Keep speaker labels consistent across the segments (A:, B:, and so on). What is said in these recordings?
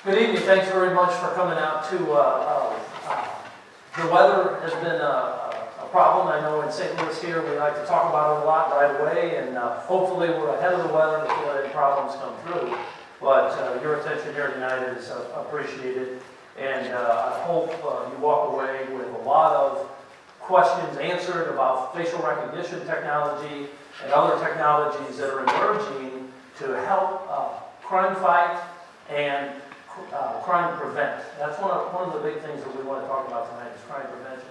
A: Good evening. Thanks very much for coming out to. The weather has been a problem. I know in St. Louis here we like to talk about it a lot right away, and hopefully we're ahead of the weather before any problems come through. But your attention here tonight is appreciated, and I hope you walk away with a lot of questions answered about facial recognition technology and other technologies that are emerging to help crime fight and crime prevent. That's one of the big things that we want to talk about tonight is crime prevention.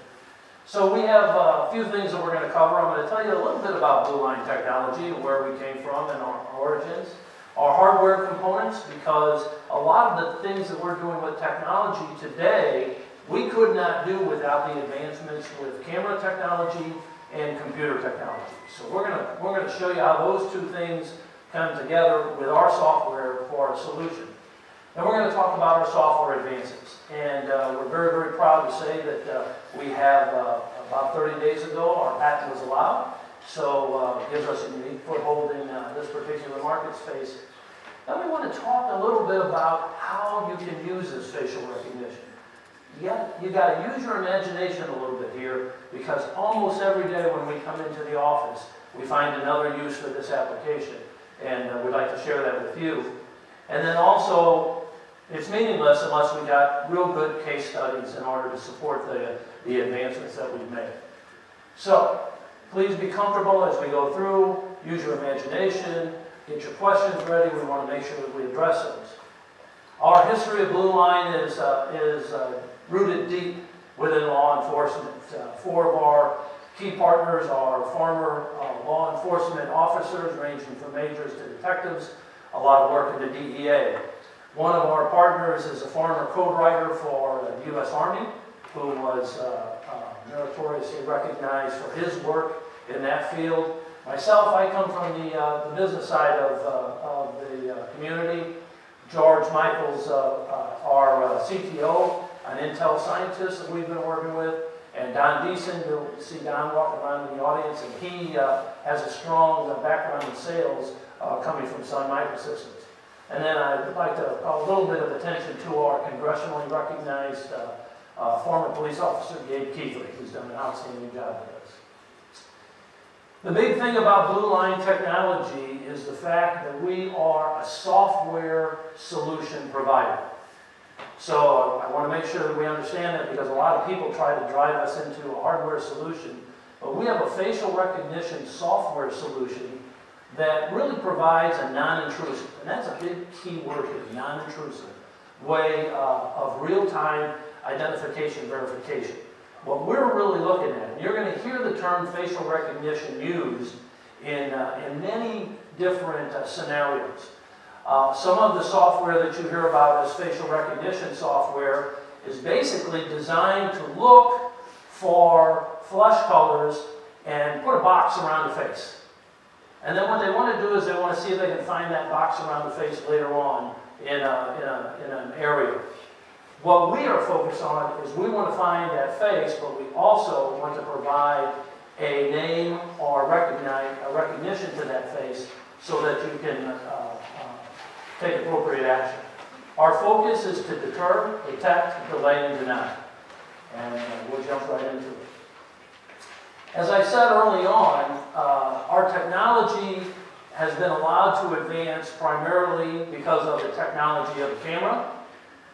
A: So we have a few things that we're going to cover. I'm going to tell you a little bit about Blue Line technology and where we came from and our origins. Our hardware components, because a lot of the things that we're doing with technology today, we could not do without the advancements with camera technology and computer technology. So we're going to show you how those two things come together with our software for our solution. And we're going to talk about our software advances. And we're very, very proud to say that we have, about 30 days ago, our patent was allowed. So it gives us a unique foothold in this particular market space. Then we want to talk a little bit about how you can use this facial recognition. You got to use your imagination a little bit here, because almost every day when we come into the office, we find another use for this application. And we'd like to share that with you. And then also, it's meaningless unless we got real good case studies in order to support the advancements that we've made. So, please be comfortable as we go through. Use your imagination. Get your questions ready. We want to make sure that we address those. Our history of Blue Line is rooted deep within law enforcement. 4 of our key partners are former law enforcement officers, ranging from majors to detectives. A lot of work in the DEA. One of our partners is a former code writer for the U.S. Army, who was meritoriously recognized for his work in that field. Myself, I come from the business side of the community. George Michaels, our CTO, an Intel scientist that we've been working with, and Don Deason, you'll see Don walking around in the audience, and he has a strong background in sales coming from Sun Microsystems. And then I'd like to call a little bit of attention to our congressionally recognized former police officer, Gabe Keithley, who's done an outstanding job with us. The big thing about Blue Line technology is the fact that we are a software solution provider. So I want to make sure that we understand that, because a lot of people try to drive us into a hardware solution. But we have a facial recognition software solution that really provides a non-intrusive, and that's a big key word here, non-intrusive, way of real-time identification verification. What we're really looking at, and you're going to hear the term facial recognition used in many different scenarios. Some of the software that you hear about as facial recognition software is basically designed to look for flesh colors and put a box around the face. And then what they want to do is they want to see if they can find that box around the face later on in an area. What we are focused on is we want to find that face, but we also want to provide a name or a recognition to that face so that you can take appropriate action. Our focus is to deter, detect, delay, and deny. And we'll jump right into it. As I said early on, our technology has been allowed to advance primarily because of the technology of the camera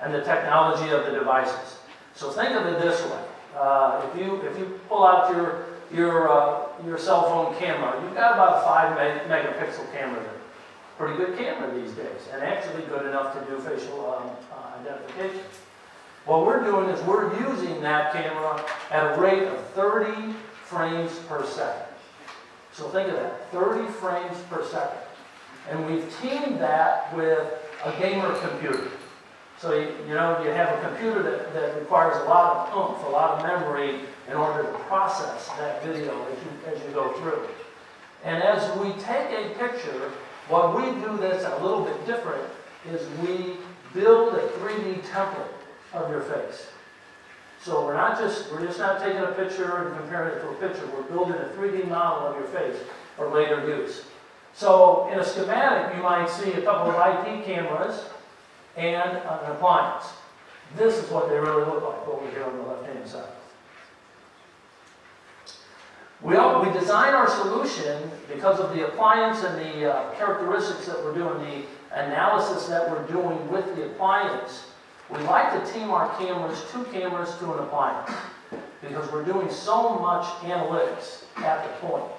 A: and the technology of the devices. So think of it this way. If you pull out your cell phone camera, you've got about a 5 megapixel camera there. Pretty good camera these days, and actually good enough to do facial identification. What we're doing is we're using that camera at a rate of 30 frames per second. So think of that, 30 frames per second. And we've teamed that with a gamer computer. So you have a computer that requires a lot of oomph, a lot of memory in order to process that video as you go through. And as we take a picture, what we do that's a little bit different is we build a 3D template of your face. So we're just not taking a picture and comparing it to a picture. We're building a 3D model of your face for later use. So in a schematic, you might see a couple of IP cameras and an appliance. This is what they really look like over here on the left-hand side. We design our solution because of the appliance and the characteristics that we're doing, the analysis that we're doing with the appliance. We like to team our cameras, 2 cameras to an appliance, because we're doing so much analytics at the point.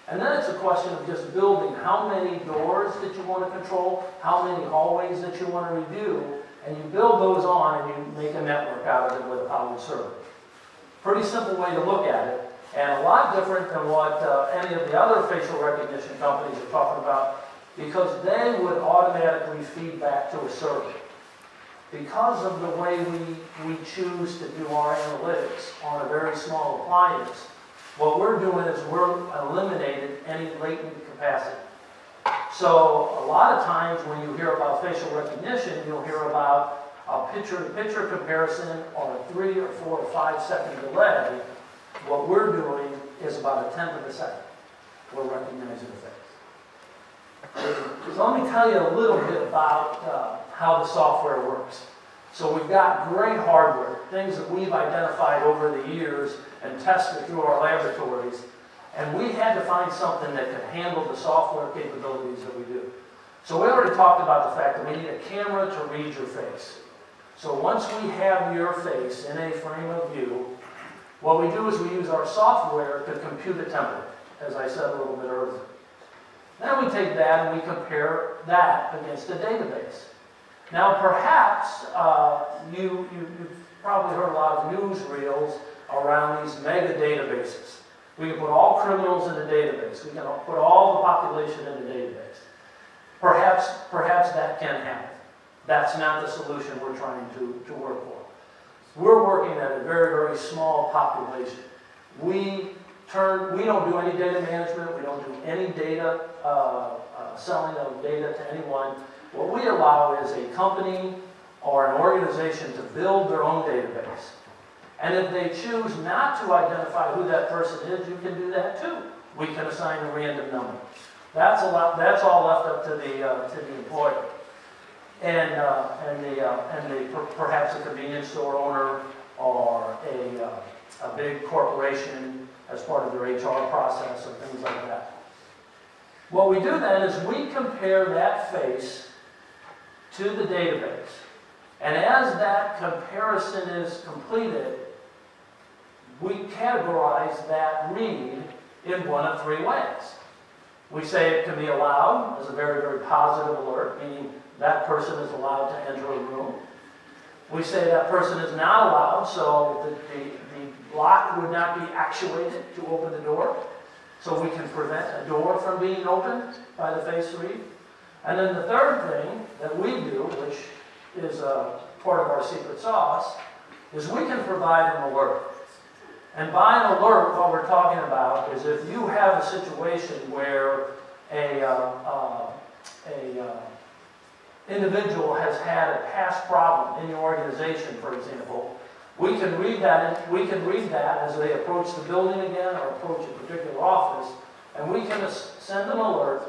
A: And then it's a question of just building how many doors that you want to control, how many hallways that you want to review, and you build those on and you make a network out of it with a powered server. Pretty simple way to look at it, and a lot different than what any of the other facial recognition companies are talking about, because they would automatically feed back to a server. Because of the way we choose to do our analytics on a very small appliance, what we're doing is we're eliminating any latent capacity. So a lot of times when you hear about facial recognition, you'll hear about a picture-to-picture comparison or a 3 or 4 or 5 second delay. What we're doing is about a 1/10 of a second. We're recognizing the face. So let me tell you a little bit about how the software works. So we've got great hardware, things that we've identified over the years and tested through our laboratories, and we had to find something that could handle the software capabilities that we do. So we already talked about the fact that we need a camera to read your face. So once we have your face in a frame of view, what we do is we use our software to compute a template, as I said a little bit earlier. Then we take that and we compare that against a database. Now perhaps you've probably heard a lot of newsreels around these mega databases. We can put all criminals in a database. We can put all the population in a database. Perhaps that can happen. That's not the solution we're trying to work for. We're working at a very, very small population. We don't do any data management. We don't do any data selling of data to anyone. What we allow is a company or an organization to build their own database. And if they choose not to identify who that person is, you can do that too. We can assign a random number. That's all left up to the employer. And perhaps a convenience store owner or a big corporation as part of their HR process or things like that. What we do then is we compare that face to the database. And as that comparison is completed, we categorize that read in one of 3 ways. We say it can be allowed as a very, very positive alert, meaning that person is allowed to enter a room. We say that person is not allowed, so the lock would not be actuated to open the door. So we can prevent a door from being opened by the face read. And then the third thing that we do, which is part of our secret sauce, is we can provide an alert. And by an alert, what we're talking about is if you have a situation where a individual has had a past problem in your organization, for example, we can read that as they approach the building again or approach a particular office, and we can send an alert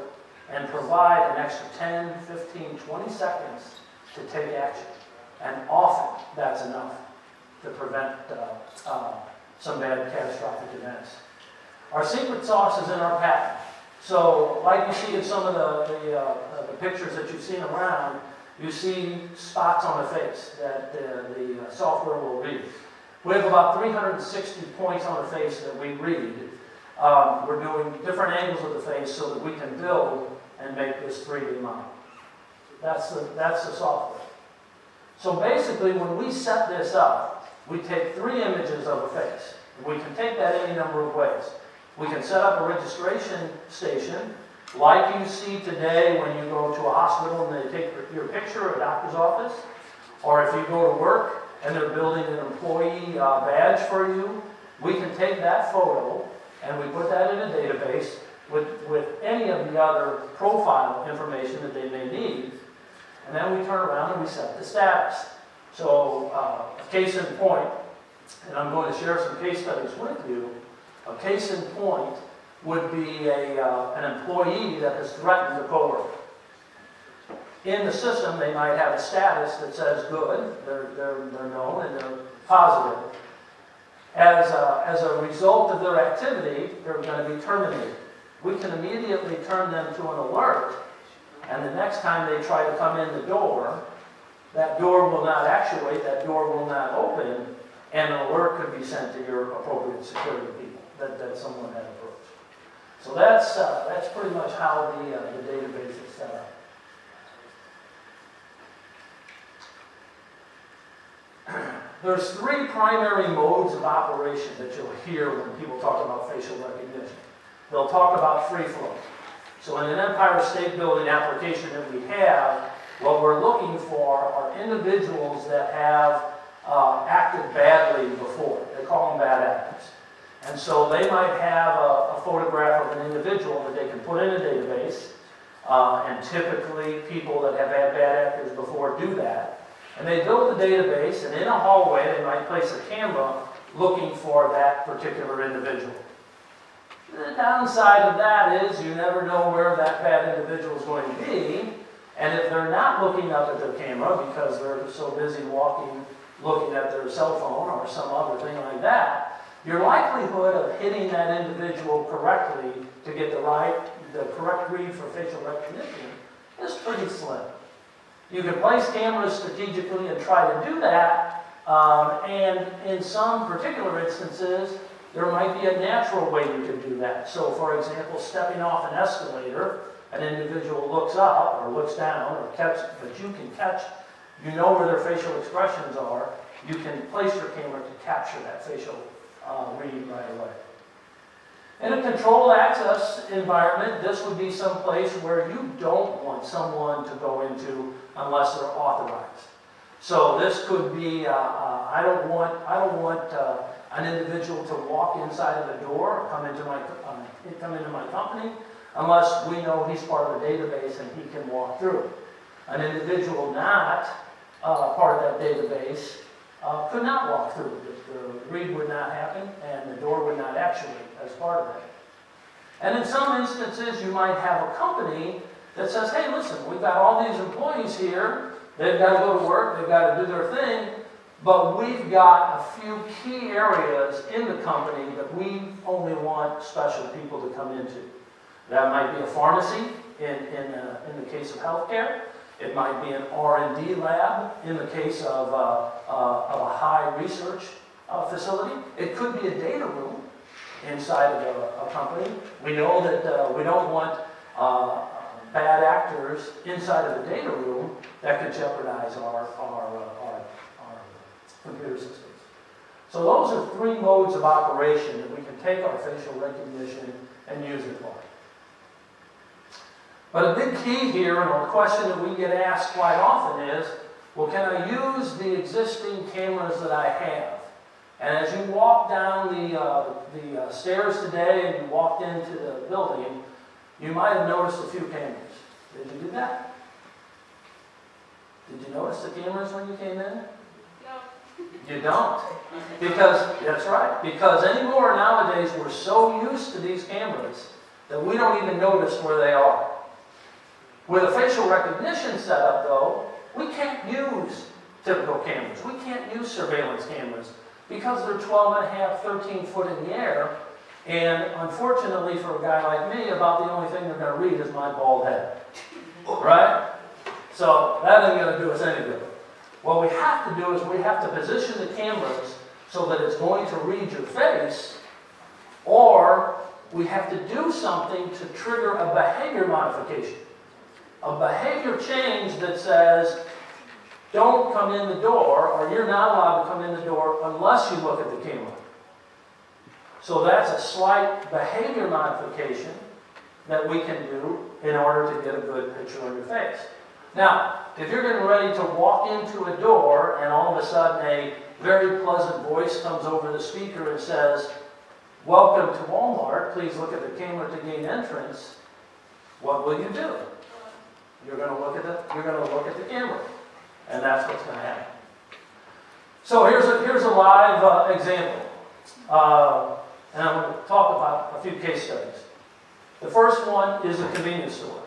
A: and provide an extra 10, 15, 20 seconds to take action. And often that's enough to prevent some bad catastrophic events. Our secret sauce is in our patent. So like you see in some of the pictures that you've seen around, you see spots on the face that the software will read. We have about 360 points on the face that we read. We're doing different angles of the face so that we can build and make this 3D model. That's the software. So basically, when we set this up, we take 3 images of a face. We can take that any number of ways. We can set up a registration station, like you see today when you go to a hospital and they take your picture, a doctor's office, or if you go to work and they're building an employee badge for you, we can take that photo and we put that in a database with any of the other profile information that they may need, and then we turn around and we set the status. So a case in point, and I'm going to share some case studies with you, a case in point would be an employee that has threatened a coworker. in the system, they might have a status that says good, they're known and they're positive. As a result of their activity, they're going to be terminated. We can immediately turn them to an alert, and the next time they try to come in the door, that door will not actuate, that door will not open, and an alert could be sent to your appropriate security people that someone had approached. So that's pretty much how the database is set up. There's three primary modes of operation that you'll hear when people talk about facial recognition. They'll talk about free flow. So in an Empire State Building application that we have, what we're looking for are individuals that have acted badly before. They call them bad actors. And so they might have a photograph of an individual that they can put in a database, and typically people that have had bad actors before do that. And they build the database, and in a hallway they might place a camera looking for that particular individual. The downside of that is you never know where that bad individual is going to be, and if they're not looking up at their camera because they're so busy walking, looking at their cell phone or some other thing like that, your likelihood of hitting that individual correctly to get the correct read for facial recognition is pretty slim. You can place cameras strategically and try to do that, and in some particular instances, there might be a natural way you can do that. So, for example, stepping off an escalator, an individual looks up or looks down or but you can catch, you know where their facial expressions are, you can place your camera to capture that facial read right away. In a controlled access environment, this would be some place where you don't want someone to go into unless they're authorized. So this could be, I don't want an individual to walk inside of a door or come into my company unless we know he's part of a database and he can walk through. An individual not part of that database could not walk through. The read would not happen and the door would not actuate as part of that. And in some instances, you might have a company that says, hey, listen, we've got all these employees here, they've got to go to work, they've got to do their thing, but we've got a few key areas in the company that we only want special people to come into. That might be a pharmacy in the case of healthcare. It might be an R&D lab in the case of a high research facility. It could be a data room inside of a company. We know that we don't want bad actors inside of the data room that could jeopardize our computer systems. So those are three modes of operation that we can take our facial recognition and use it for. But a big key here, and a question that we get asked quite often is, well, can I use the existing cameras that I have? And as you walk down the stairs today and you walked into the building, you might have noticed a few cameras. Did you do that? Did you notice the cameras when you came in? No. You don't. Because, that's right, because anymore nowadays we're so used to these cameras that we don't even notice where they are. With a facial recognition setup, though, we can't use typical cameras. We can't use surveillance cameras because they're 12.5, 13 foot in the air, and unfortunately for a guy like me, about the only thing they're going to read is my bald head. Right? So that ain't going to do us any good. What we have to do is we have to position the cameras so that it's going to read your face, or we have to do something to trigger a behavior modification. A behavior change that says, don't come in the door, or you're not allowed to come in the door unless you look at the camera. So that's a slight behavior modification that we can do in order to get a good picture of your face. Now, if you're getting ready to walk into a door and all of a sudden a very pleasant voice comes over the speaker and says, welcome to Walmart, please look at the camera to gain entrance, what will you do? You're going to look at the camera, and that's what's going to happen. So here's a live example, and I'm going to talk about a few case studies. The first one is a convenience store.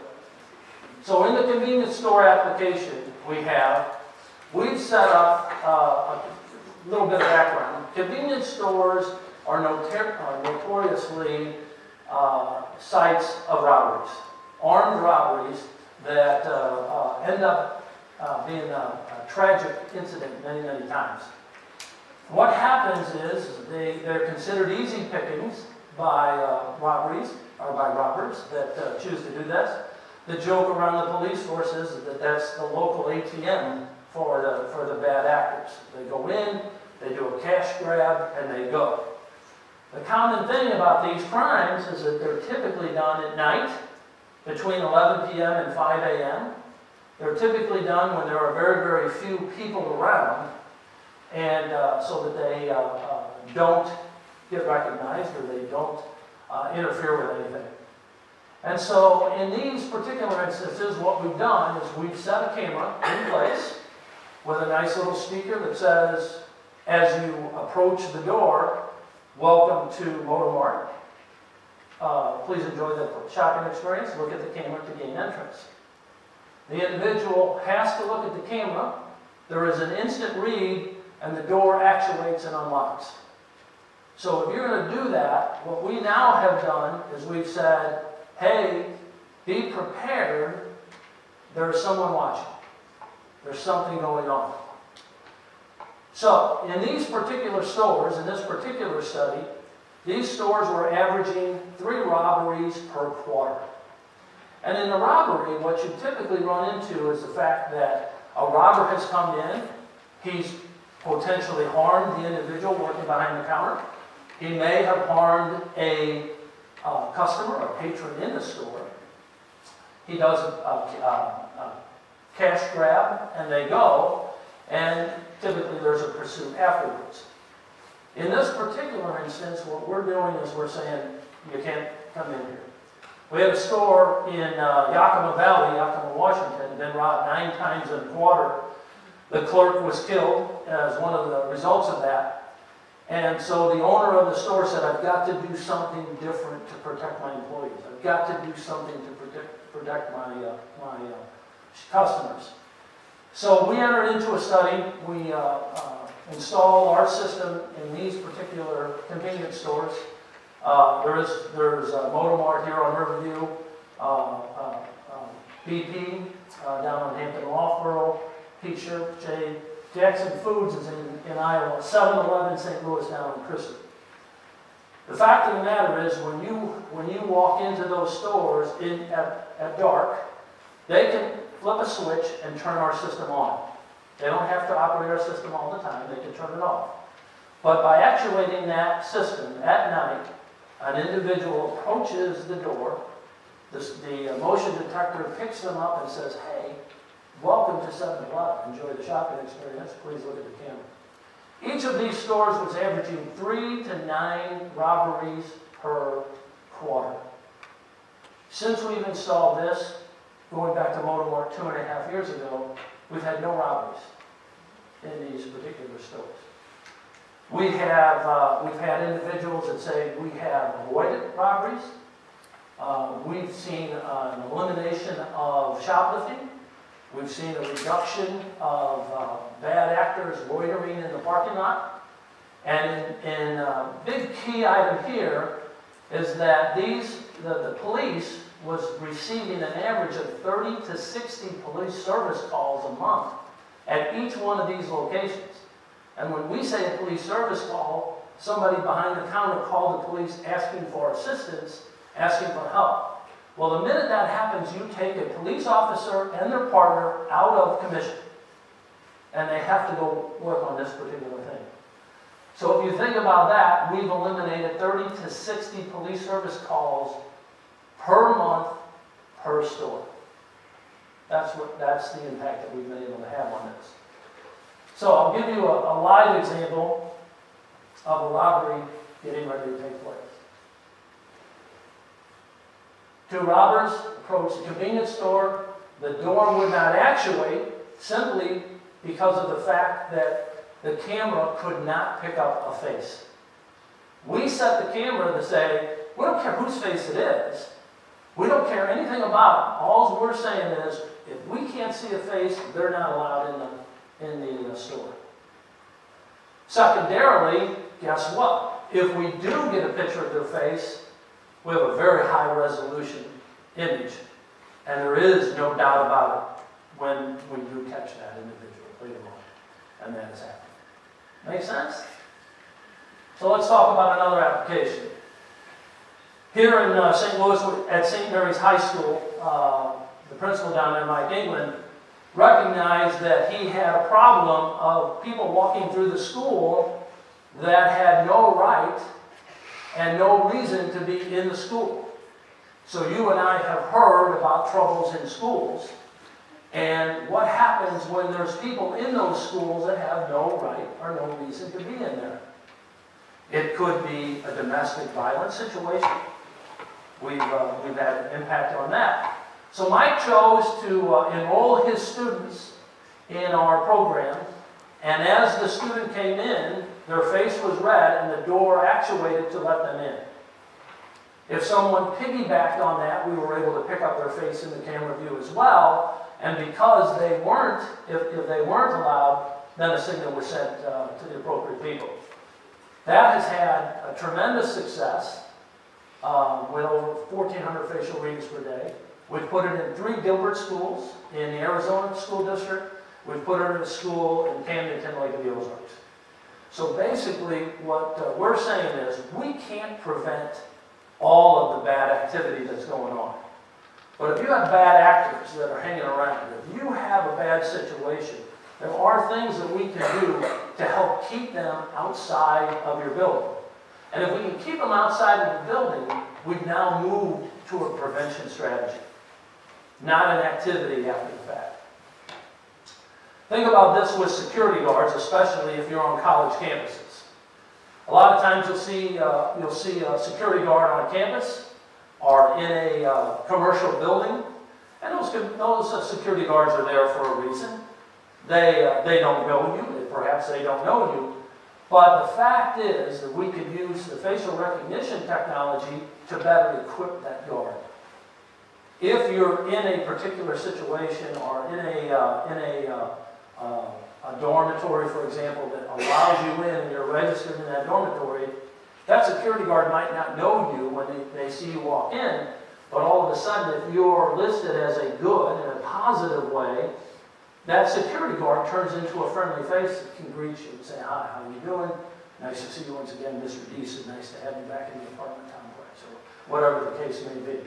A: So in the convenience store application we've set up a little bit of background. Convenience stores are notoriously sites of robberies, armed robberies that end up being a tragic incident many, many times. What happens is they're considered easy pickings by robberies or by robbers that choose to do this. The joke around the police force is that that's the local ATM for the bad actors. They go in, they do a cash grab, and they go. The common thing about these crimes is that they're typically done at night, between 11 p.m. and 5 a.m. They're typically done when there are very, very few people around, and so that they don't get recognized or they don't interfere with anything. And so in these particular instances, what we've done is we've set a camera in place with a nice little speaker that says, as you approach the door, welcome to Motormart. Please enjoy the shopping experience. Look at the camera to gain entrance. The individual has to look at the camera. There is an instant read, and the door actuates and unlocks. So if you're going to do that, what we now have done is we've said, hey, be prepared. There's someone watching. There's something going on. So in these particular stores, in this particular study, these stores were averaging 3 robberies per quarter. And in a robbery, what you typically run into is the fact that a robber has come in, he's potentially harmed the individual working behind the counter. He may have harmed a customer or patron in the store. He does a cash grab and they go, and typically there's a pursuit afterwards. In this particular instance, what we're doing is we're saying, you can't come in here. We had a store in Yakima Valley, Yakima, Washington, been robbed 9 times in a quarter. The clerk was killed as one of the results of that. And so the owner of the store said, I've got to do something different to protect my employees. I've got to do something to protect my customers. So we entered into a study. We installed our system in these particular convenience stores. There's Motormart here on Riverview, BP down on Hampton Loughborough, Peacher, J. Jackson Foods is in Iowa, 7-Eleven St. Louis down in Christie. The fact of the matter is, when you walk into those stores at dark, they can flip a switch and turn our system on. They don't have to operate our system all the time. They can turn it off. But by actuating that system at night, an individual approaches the door, the motion detector picks them up and says, hey, welcome to 7-Eleven. Enjoy the shopping experience. Please look at the camera. Each of these stores was averaging 3 to 9 robberies per quarter. Since we've installed this, going back to Motormart 2.5 years ago, we've had no robberies in these particular stores. We've had individuals that say we have avoided robberies. We've seen an elimination of shoplifting. We've seen a reduction of bad actors loitering in the parking lot. And a big key item here is that the police was receiving an average of 30 to 60 police service calls a month at each one of these locations. And when we say a police service call, somebody behind the counter called the police asking for assistance, asking for help. Well, the minute that happens, you take a police officer and their partner out of commission. And they have to go work on this particular thing. So if you think about that, we've eliminated 30 to 60 police service calls per month per store. That's the impact that we've been able to have on this. So I'll give you a live example of a robbery getting ready to take place. 2 robbers approached a convenience store. The door would not actuate simply because of the fact that the camera could not pick up a face. We set the camera to say, we don't care whose face it is. We don't care anything about them. All we're saying is, if we can't see a face, they're not allowed in the store. Secondarily, guess what? If we do get a picture of their face, we have a very high resolution image. And there is no doubt about it when we do catch that individual later on. And that is happening. Make sense? So let's talk about another application. Here in St. Louis at St. Mary's High School, the principal down there, Mike England, recognized that he had a problem of people walking through the school that had no right and no reason to be in the school. So you and I have heard about troubles in schools and what happens when there's people in those schools that have no right or no reason to be in there. It could be a domestic violence situation. We've had an impact on that. So Mike chose to enroll his students in our program, and as the student came in, their face was red and the door actuated to let them in. If someone piggybacked on that, we were able to pick up their face in the camera view as well, and because they weren't, if they weren't allowed, then a signal was sent to the appropriate people. That has had a tremendous success with over 1,400 facial readings per day. We've put it in 3 Gilbert schools in the Arizona School District. We've put it in a school in Camden, Lake of the Ozarks. So basically what we're saying is we can't prevent all of the bad activity that's going on. But if you have bad actors that are hanging around, if you have a bad situation, there are things that we can do to help keep them outside of your building. And if we can keep them outside of the building, we've now moved to a prevention strategy, not an activity after the fact. Think about this with security guards, especially if you're on college campuses. A lot of times you'll see a security guard on a campus or in a commercial building, and those security guards are there for a reason. They don't know you, perhaps they don't know you, but the fact is that we could use the facial recognition technology to better equip that guard. If you're in a particular situation or in a dormitory, for example, that allows you in and you're registered in that dormitory, that security guard might not know you when they see you walk in, but all of a sudden, if you're listed as a good in a positive way, that security guard turns into a friendly face that can greet you and say, "Hi, how are you doing? Nice to see you once again, Mr. Deason. Nice to have you back in the apartment complex," or whatever the case may be.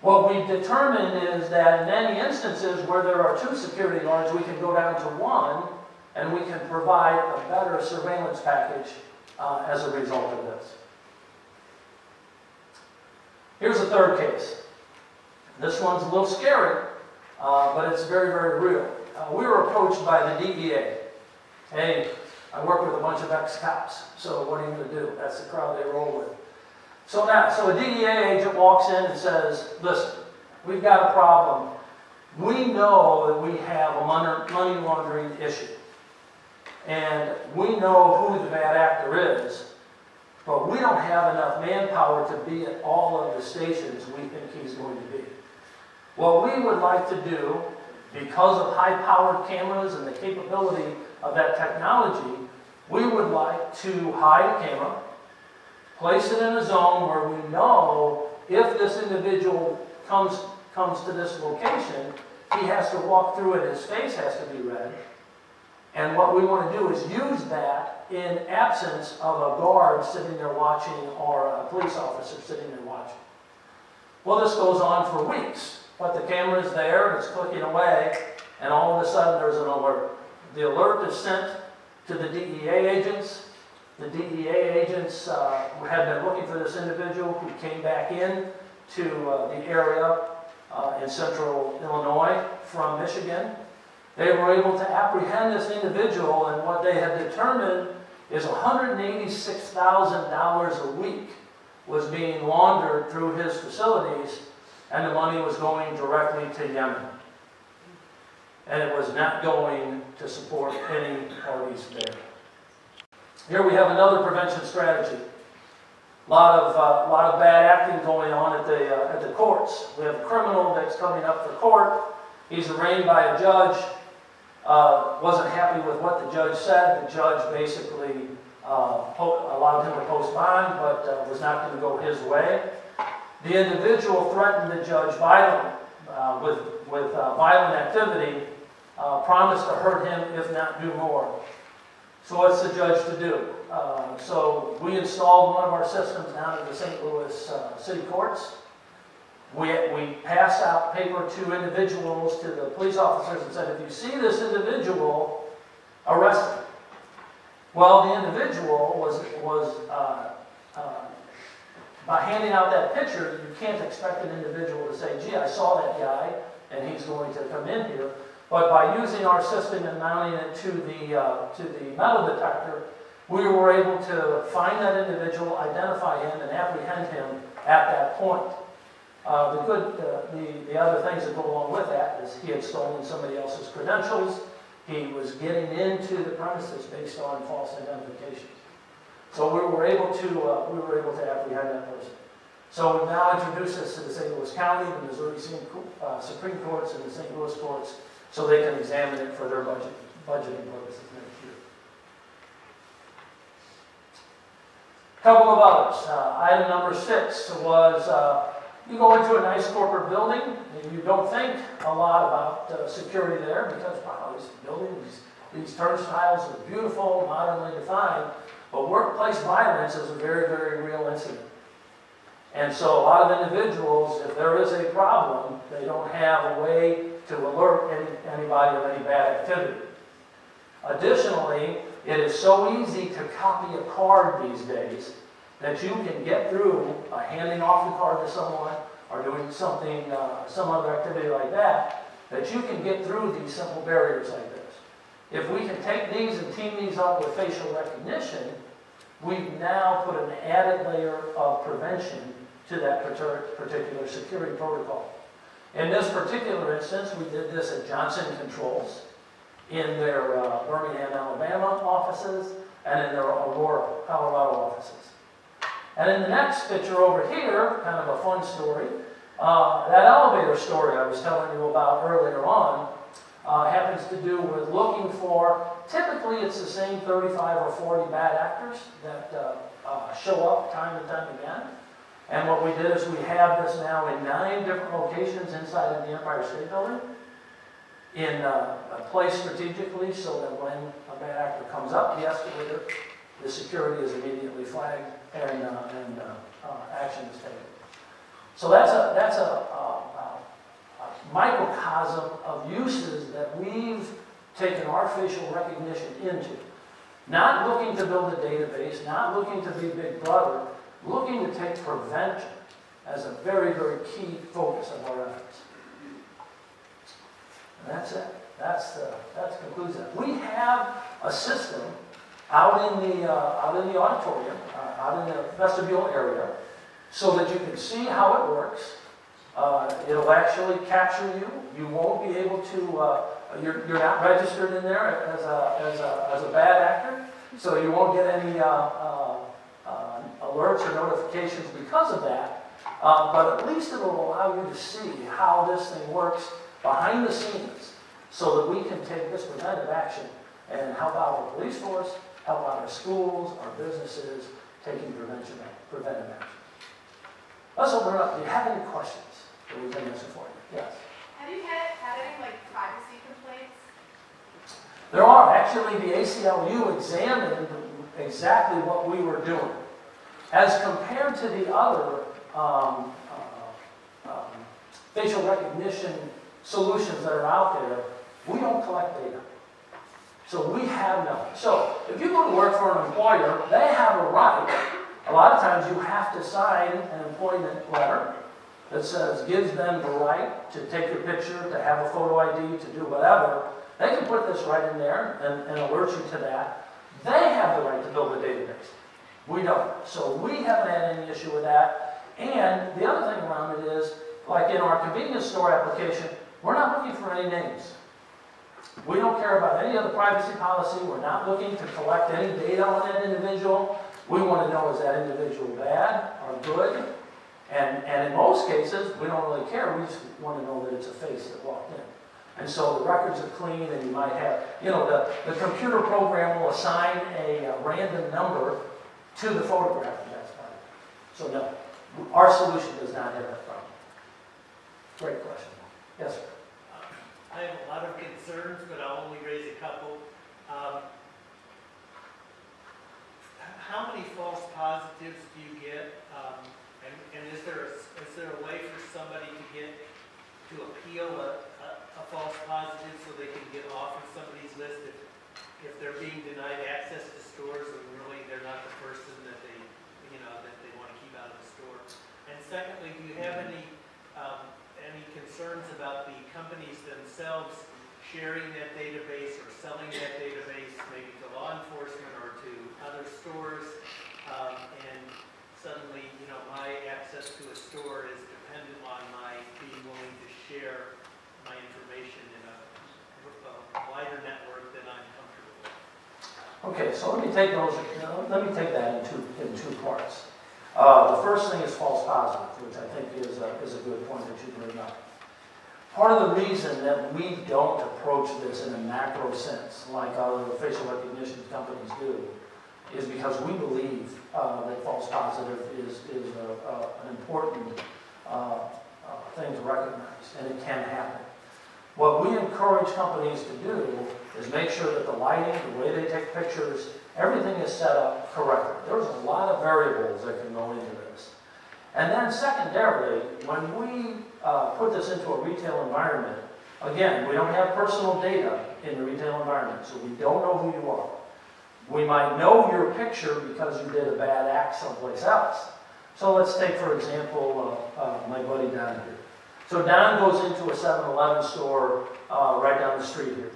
A: What we've determined is that in many instances where there are 2 security guards, we can go down to 1, and we can provide a better surveillance package as a result of this. Here's a third case. This one's a little scary, but it's very, very real. We were approached by the DEA. Hey, I work with a bunch of ex-cops, so what are you going to do? That's the crowd they roll with. So a DEA agent walks in and says, "Listen, we've got a problem. We know that we have a money laundering issue. And we know who the bad actor is, but we don't have enough manpower to be at all of the stations we think he's going to be. What we would like to do, because of high-powered cameras and the capability of that technology, we would like to hide a camera, place it in a zone where we know if this individual comes to this location, he has to walk through it, his face has to be red. And what we want to do is use that in absence of a guard sitting there watching or a police officer sitting there watching." Well, this goes on for weeks, but the camera's there and it's clicking away, and all of a sudden there's an alert. The alert is sent to the DEA agents. The DEA agents had been looking for this individual who came back in to the area in central Illinois from Michigan. They were able to apprehend this individual, and what they had determined is $186,000 a week was being laundered through his facilities, and the money was going directly to Yemen. And it was not going to support any parties there. Here we have another prevention strategy. lot of bad acting going on at the courts. We have a criminal that's coming up for court. He's arraigned by a judge. Wasn't happy with what the judge said. The judge basically allowed him to post bond, but was not going to go his way. The individual threatened the judge violently with violent activity, promised to hurt him if not do more. So what's the judge to do? So we installed one of our systems down at the St. Louis City Courts. We passed out paper to individuals, to the police officers, and said, if you see this individual, arrest him. Well, the individual was by handing out that picture, you can't expect an individual to say, gee, I saw that guy, and he's going to come in here. But by using our system and mounting it to the metal detector, we were able to find that individual, identify him, and apprehend him at that point. The other things that go along with that is he had stolen somebody else's credentials. He was getting into the premises based on false identifications. So we were able to apprehend that person. So we've now introduced this to the St. Louis County, the Missouri Supreme Courts, and the St. Louis courts, so they can examine it for their budgeting purposes next year. A couple of others. Item number 6 was you go into a nice corporate building and you don't think a lot about security there because, wow, this building, these turnstiles are beautiful, modernly defined, but workplace violence is a very, very real incident. And so a lot of individuals, if there is a problem, they don't have a way to alert anybody of any bad activity. Additionally, it is so easy to copy a card these days that you can get through handing off the card to someone or doing something, some other activity like that, that you can get through these simple barriers like this. If we can take these and team these up with facial recognition, we've now put an added layer of prevention to that particular security protocol. In this particular instance, we did this at Johnson Controls in their Birmingham, Alabama offices and in their Aurora, Colorado offices. And in the next picture over here, kind of a fun story, that elevator story I was telling you about earlier on happens to do with looking for, typically it's the same 35 or 40 bad actors that show up time and time again. And what we did is we have this now in 9 different locations inside of the Empire State Building, placed strategically so that when a bad actor comes up the escalator, the security is immediately flagged and action is taken. So that's a microcosm of uses that we've taken our facial recognition into. Not looking to build a database, not looking to be Big Brother, looking to take prevention as a very, very key focus of our efforts. And that's it. That concludes that. We have a system out in the auditorium, out in the vestibule area, so that you can see how it works. It'll actually capture you. You won't be able to. You're not registered in there as a bad actor, so you won't get any alerts or notifications because of that. But at least it will allow you to see how this thing works behind the scenes, so that we can take this preventive action and help out our police force, help out our schools, our businesses, taking preventive action. Let's open it up. Do you have any questions that we can answer for you? Yes?
B: Have you had any privacy complaints?
A: There are. Actually, the ACLU examined exactly what we were doing. As compared to the other facial recognition solutions that are out there, we don't collect data. So we have none. So if you go to work for an employer, they have a right. A lot of times you have to sign an employment letter that says, gives them the right to take your picture, to have a photo ID, to do whatever. They can put this right in there and alert you to that. They have the right to build a database. We don't. So we haven't had any issue with that. And the other thing around it is, like in our convenience store application, we're not looking for any names. We don't care about any other privacy policy. We're not looking to collect any data on that individual. We want to know, is that individual bad or good? And in most cases, we don't really care. We just want to know that it's a face that walked in. And so the records are clean, and you might have, the computer program will assign a random number to the photograph if that's fine. So no, our solution does not have that problem. Great question. Yes, sir.
C: I have a lot of concerns, but I'll only raise a couple. How many false positives do you get? And is there a way for somebody to appeal a false positive so they can get off of somebody's list if they're being denied access to stores and really they're not the person that they want to keep out of the store? And secondly, do you have any concerns about the companies themselves sharing that database or selling that database maybe to law enforcement or to other stores, and suddenly, my access to a store is dependent on my being willing to share my information in a wider network than I'm comfortable with.
A: Okay, so let me take that in two parts. The first thing is false positives, which I think is a good point that you bring up. Part of the reason that we don't approach this in a macro sense, like other facial recognition companies do, is because we believe that false positive is an important thing to recognize, and it can happen. What we encourage companies to do is make sure that the lighting, the way they take pictures, everything is set up correctly. There's a lot of variables that can go into this. And then secondarily, when we put this into a retail environment, again, we don't have personal data in the retail environment, so we don't know who you are. We might know your picture because you did a bad act someplace else. So let's take, for example, my buddy Don here. So Don goes into a 7-Eleven store right down the street here.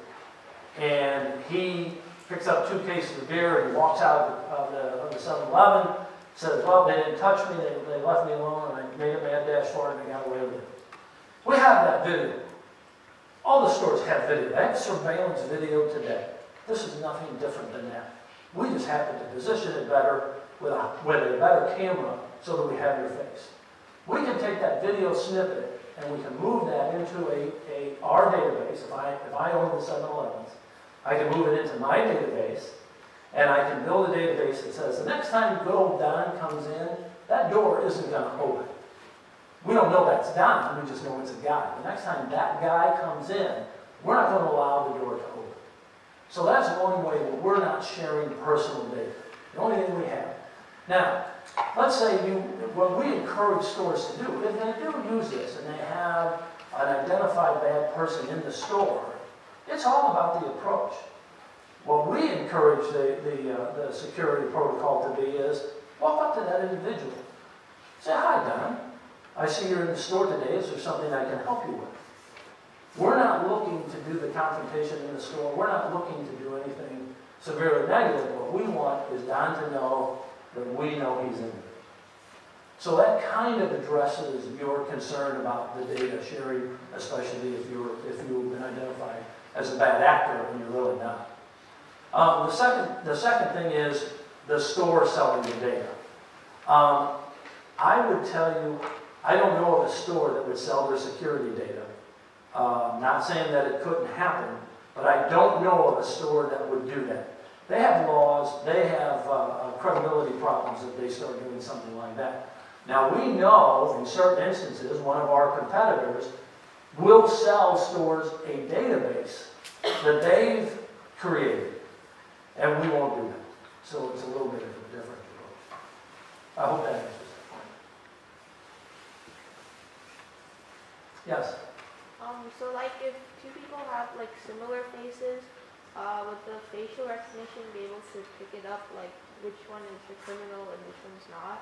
A: And he picks up 2 cases of beer and walks out of the 7-Eleven, says, well, they didn't touch me, they left me alone, and I made a mad dash for it, and I got away with it. We have that video. All the stores have video. They have surveillance video today. This is nothing different than that. We just happen to position it better with a better camera so that we have your face. We can take that video snippet and we can move that into our database. If I own the 7-Elevens, I can move it into my database, and I can build a database that says the next time good old Don comes in, that door isn't going to open. We don't know that's Don, we just know it's a guy. The next time that guy comes in, we're not going to allow the door to open. So that's one way that we're not sharing personal data. The only thing we have. Now, let's say what we encourage stores to do, if they do use this and they have an identified bad person in the store, it's all about the approach. What we encourage the security protocol to be is, walk up to that individual. Say, hi, Don. I see you're in the store today. Is there something I can help you with? We're not looking to do the confrontation in the store. We're not looking to do anything severely negative. What we want is Don to know that we know he's in there. So that kind of addresses your concern about the data sharing, especially if you've been identified as a bad actor and you're really not. The second thing is the store selling the data. I would tell you, I don't know of a store that would sell their security data. Not saying that it couldn't happen, but I don't know of a store that would do that. They have laws, they have credibility problems if they start doing something like that. Now we know in certain instances, one of our competitors will sell stores a database that they've created, and we won't do that. So it's a little bit of a different approach. I hope that answers that point. Yes?
D: So like if 2 people have like similar faces, would the facial recognition be able to pick it up, like which one is the criminal and which one's not?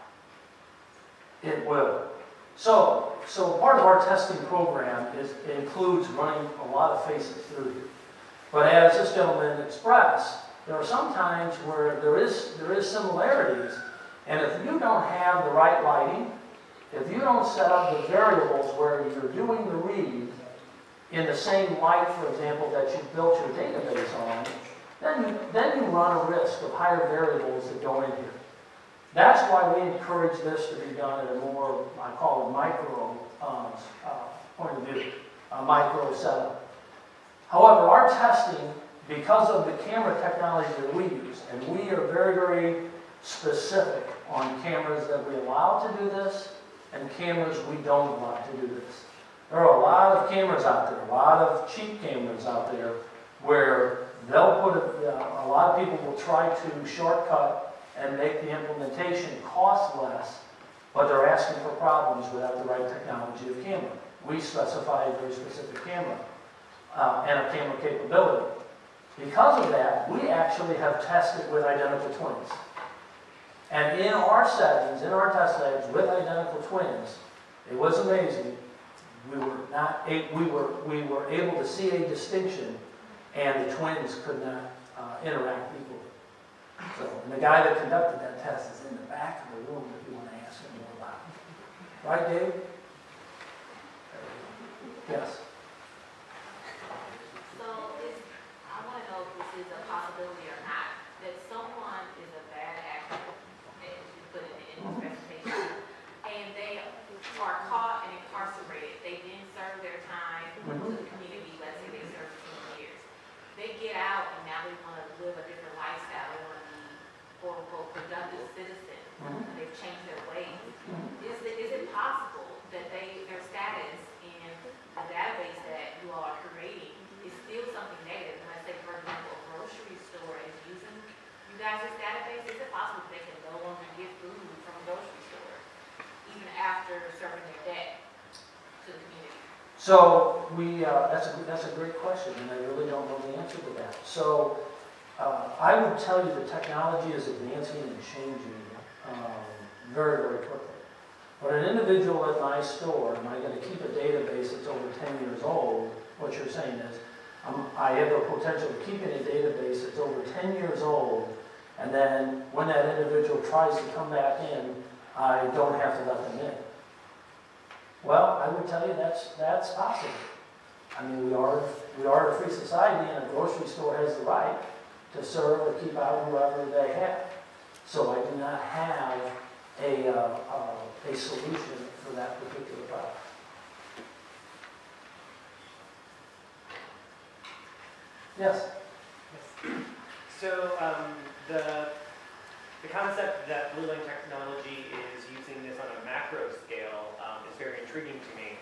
A: It will. So part of our testing program includes running a lot of faces through here. But as this gentleman expressed, there are some times where there is similarities, and if you don't have the right lighting, if you don't set up the variables where you're doing the read in the same light, for example, that you built your database on, then you run a risk of higher variables that go in here. That's why we encourage this to be done at a more, I call it micro point of view, a micro setup. However, our testing, because of the camera technology that we use, and we are very, very specific on cameras that we allow to do this and cameras we don't allow to do this. There are a lot of cameras out there, a lot of cheap cameras out there where they'll put a lot of people will try to shortcut and make the implementation cost less, but they're asking for problems without the right technology of camera. We specify a very specific camera and a camera capability. Because of that, we actually have tested with identical twins. And in our settings, in our test labs with identical twins, it was amazing. We were able to see a distinction, and the twins could not interact equally. So, and the guy that conducted that test is in the back of the room if you want to ask him more about it. Right, Dave? Yes.
E: So I want to know if this is a possibility or not, that someone is a bad actor, as you put it in the specification, and they are caught and incarcerated. They then serve their time to the community. Let's say they serve 10 years. They get out and now they want to live a different lifestyle. They want to be quote unquote productive citizens. They've changed their ways. Is it possible that their status in the database that you all are creating is still something negative? And let's say, for example, a grocery store is using you guys' database. Is it possible that they can no longer get food from a grocery store even after serving their debt to the community?
A: So that's a great question, and I really don't know the answer to that. So I would tell you the technology is advancing and changing very, very quickly. But an individual at my store, am I going to keep a database that's over 10 years old? What you're saying is, I have the potential of keeping a database that's over 10 years old, and then when that individual tries to come back in, I don't have to let them in. Well, I would tell you that's possible. I mean, we are a free society, and a grocery store has the right to serve or keep out whoever they have. So I do not have a solution for that particular problem. Yes?
F: So the concept that blue line technology is using this on a macro scale is very intriguing to me.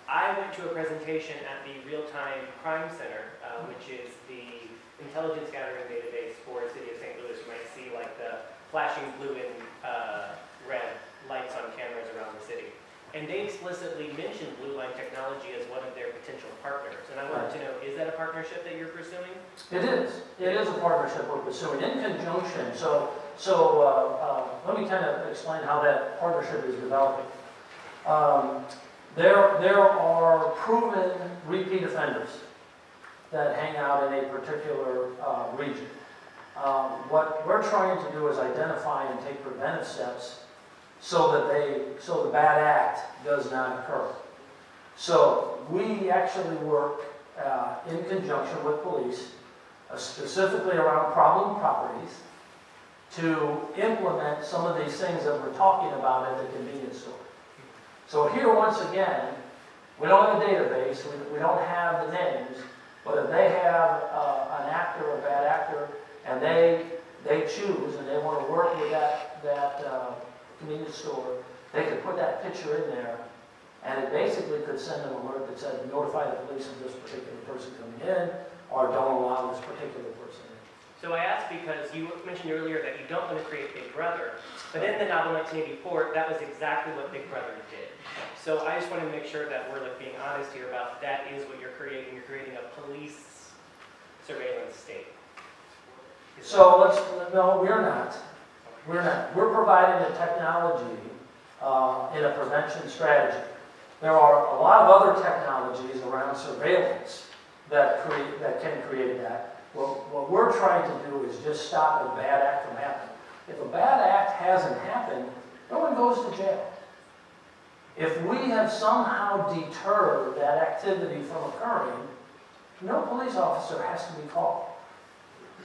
F: I went to a presentation at the Real-Time Crime Center, which is the intelligence gathering database for the city of St. Louis. You might see like the flashing blue and red lights on cameras around the city. And they explicitly mentioned blue line technology as one of their potential partners. And I wanted to know, is that a partnership that you're pursuing?
A: It is. It is a partnership we're pursuing in conjunction. So let me kind of explain how that partnership is developing. There are proven repeat offenders that hang out in a particular region. What we're trying to do is identify and take preventive steps so the bad act does not occur. So we actually work in conjunction with police, specifically around problem properties, to implement some of these things that we're talking about at the convenience store. So here, once again, we don't have a database, we don't have the names, but if they have an actor or a bad actor, and they choose and they want to work with that convenience store, they could put that picture in there, and it basically could send an alert that said, notify the police of this particular person coming in, or don't allow this particular person in.
F: So I asked because you mentioned earlier that you don't want to create Big Brother, but in the novel 1984, that was exactly what Big Brother did. So I just want to make sure that we're being honest here about that is what you're creating. You're creating a police surveillance state.
A: So no, we're not. We're not. We're providing the technology in a prevention strategy. There are a lot of other technologies around surveillance that can create that. What we're trying to do is just stop a bad act from happening. If a bad act hasn't happened, no one goes to jail. If we have somehow deterred that activity from occurring, no police officer has to be called.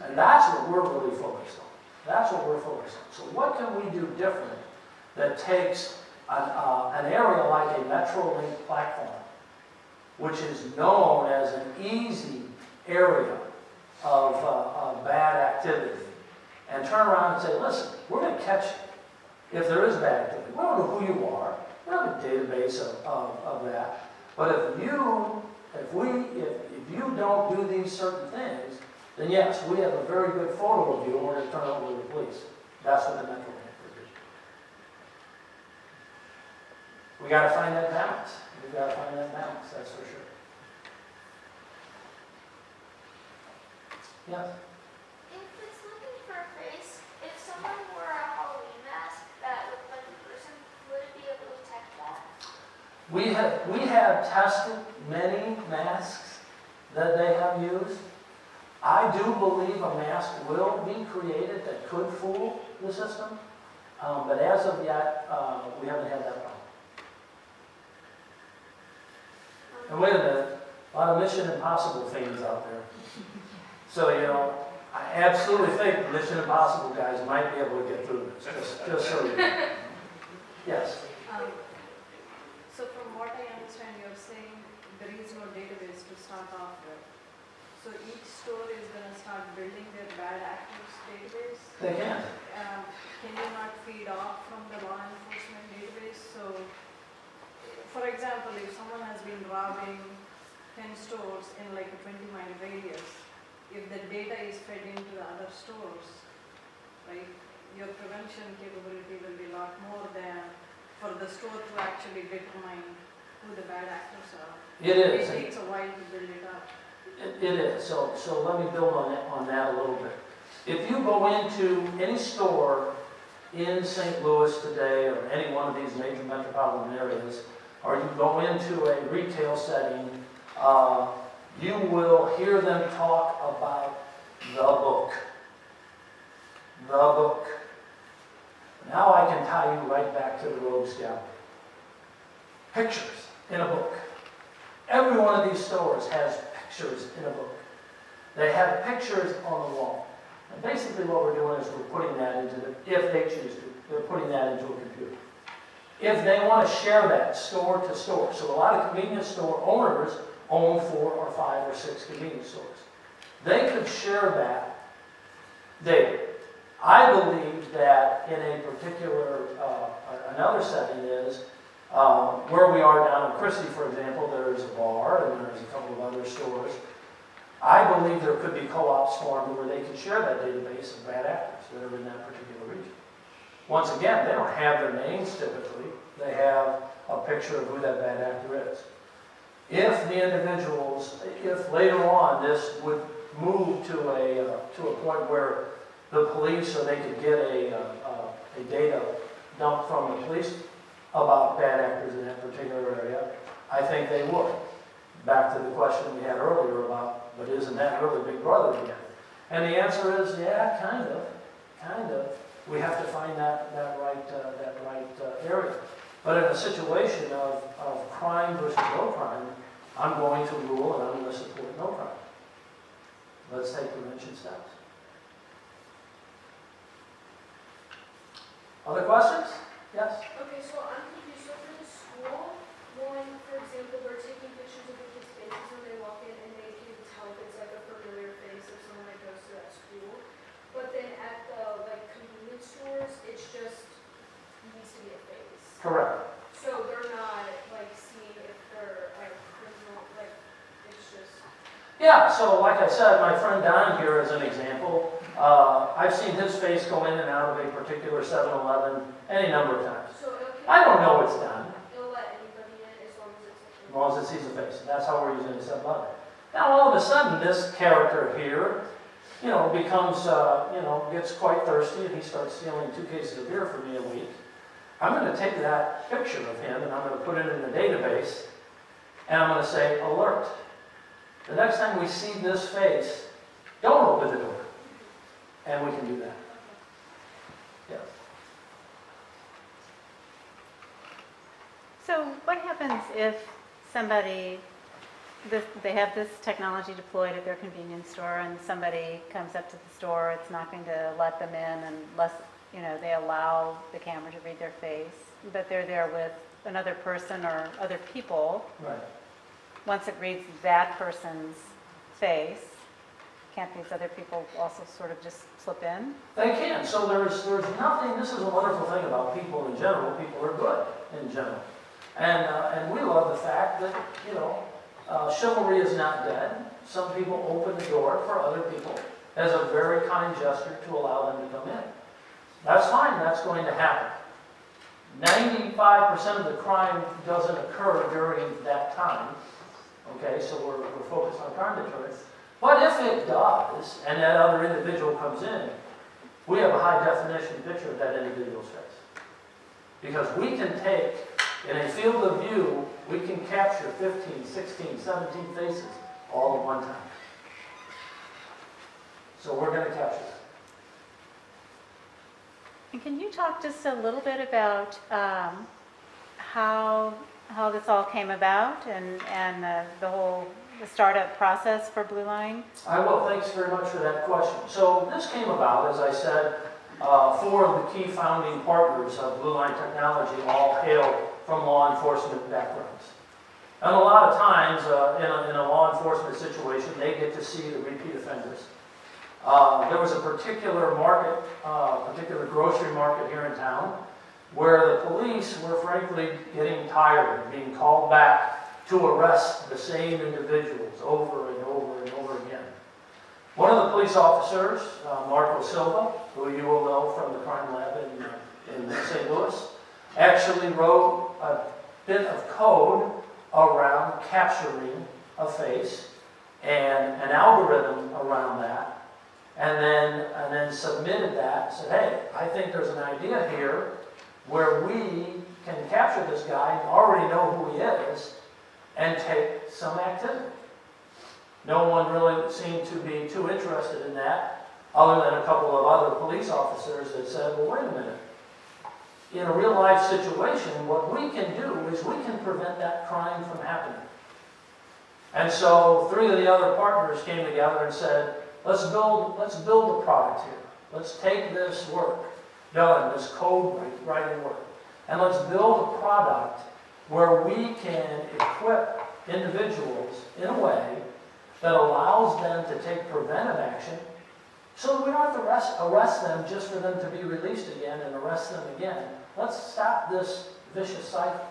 A: And that's what we're really focused on. That's what we're focused on. So what can we do different that takes an area like a Metrolink platform, which is known as an easy area of bad activity, and turn around and say, listen, we're going to catch you if there is bad activity. We don't know who you are. We don't have a database of that. But if you don't do these certain things, then yes, we have a very good photo of you and we're going to turn it over to the police. That's what the Metrolink provision. We got to find that balance. We've got to find that balance, that's for sure. Yes?
G: If it's looking for a face, if someone wore a Halloween mask that looked like a person, would it be able to detect that?
A: We have tested many masks that they have used. I do believe a mask will be created that could fool the system, but as of yet, we haven't had that problem. And wait a minute, a lot of Mission Impossible fans out there. So, you know, I absolutely think the Mission Impossible guys might be able to get through this, just so you know. Yes?
H: So from what I understand, you're saying there is no database to start off with. So each store is going to start building their bad actors database.
A: They can.
H: Can you not feed off from the law enforcement database? So, for example, if someone has been robbing 10 stores in like a 20-mile radius, if the data is fed into the other stores, right, your prevention capability will be a lot more than for the store to actually determine who the bad actors are.
A: It is.
H: It takes a while to build it up.
A: It is. So let me build on that a little bit. If you go into any store in St. Louis today, or any one of these major metropolitan areas, or you go into a retail setting, you will hear them talk about the book. The book. Now I can tie you right back to the Rogues Gallery. Pictures in a book. Every one of these stores has pictures in a book. They have pictures on the wall. And basically what we're doing is we're putting that into if they choose to, they're putting that into a computer. If they want to share that store to store, so a lot of convenience store owners own 4 or 5 or 6 convenience stores. They could share that data. I believe that in a particular, another setting is, where we are down in Christie, for example, there's a bar and there's a couple of other stores. I believe there could be co-ops formed where they can share that database of bad actors that are in that particular region. Once again, they don't have their names typically. They have a picture of who that bad actor is. If the individuals, if later on this would move to a point where the police, or they could get a data dump from the police about bad actors in that particular area, I think they would. Back to the question we had earlier about, but isn't that really Big Brother again? And the answer is, yeah, kind of. We have to find that right area. But in a situation of crime versus no crime, I'm going to rule and I'm going to support no crime. Let's take prevention steps. Other questions? Yes?
G: Okay, so I'm confused. So for the school, when, for example, they're taking pictures of the kids' faces when they walk in, and they can tell if it's like a familiar face of someone that goes to that school. But then at the like convenience stores, it's just needs to be a face.
A: Correct.
G: So they're not like seeing if they're a criminal, like it's just.
A: Yeah, so like I said, my friend Don here is an example. I've seen his face go in and out of a particular 7-Eleven any number of times.
G: So
A: I don't know it's done,
G: it'll let anybody in as long as it's.
A: as long as it sees a face. That's how we're using the 7-Eleven. Now all of a sudden, this character here, becomes, gets quite thirsty, and he starts stealing 2 cases of beer from me a week. I'm going to take that picture of him and I'm going to put it in the database, and I'm going to say, alert. The next time we see this face, don't open the door. And we can do that. Yes.
I: So what happens if somebody they have this technology deployed at their convenience store, and somebody comes up to the store, it's not going to let them in unless, you know, they allow the camera to read their face, but they're there with another person or other people.
A: Right.
I: Once it reads that person's face, can't these other people also sort of just slip in?
A: They can. So there's nothing, this is a wonderful thing about people in general. People are good in general. And we love the fact that, you know, chivalry is not dead. Some people open the door for other people as a very kind gesture to allow them to come in. That's fine, that's going to happen. 95% of the crime doesn't occur during that time. Okay, so we're focused on crime deterrence. But if it does, and that other individual comes in, we have a high definition picture of that individual's face. Because we can take, in a field of view, we can capture 15, 16, 17 faces all at one time. So we're going to capture that.
I: And can you talk just a little bit about how this all came about and the startup process for Blue Line?
A: I will. Thanks very much for that question. So this came about, as I said, four of the key founding partners of Blue Line Technology all hail from law enforcement backgrounds. And a lot of times in a law enforcement situation, they get to see the repeat offenders. There was a particular market, particular grocery market here in town, where the police were frankly getting tired of being called back to arrest the same individuals over and over and over again. One of the police officers, Marco Silva, who you will know from the crime lab in St. Louis, actually wrote a bit of code around capturing a face and an algorithm around that, and then submitted that, said, hey, I think there's an idea here where we can capture this guy and already know who he is and take some activity. No one really seemed to be too interested in that, other than a couple of other police officers that said, well, wait a minute. In a real life situation, what we can do is we can prevent that crime from happening. And so three of the other partners came together and said, let's build a product here. Let's take this work done, this code writing work, and let's build a product where we can equip individuals in a way that allows them to take preventive action so that we don't have to arrest them just for them to be released again and arrest them again. Let's stop this vicious cycle.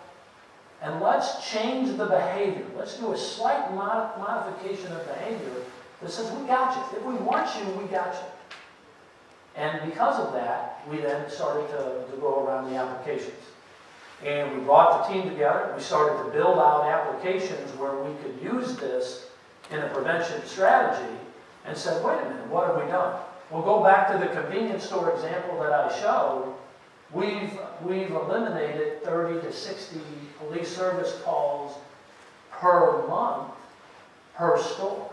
A: And let's change the behavior. Let's do a slight modification of behavior that says, we got you. If we want you, we got you. And because of that, we then started to go around the applications. And we brought the team together. We started to build out applications where we could use this in a prevention strategy and said, wait a minute, what have we done? We'll go back to the convenience store example that I showed. We've eliminated 30 to 60 police service calls per month per store.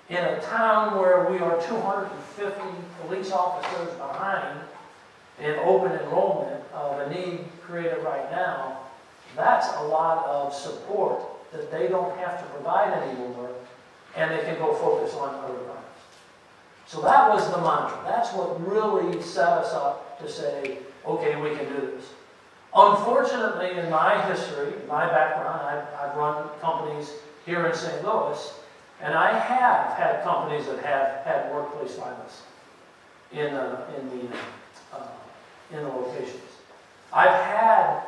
A: In a town where we are 250 police officers behind in open enrollment of a need created right now, that's a lot of support that they don't have to provide anymore, and they can go focus on other crimes. So that was the mantra. That's what really set us up to say, okay, we can do this. Unfortunately, in my history, my background, I've run companies here in St. Louis, and I have had companies that have had workplace violence in the locations. I've had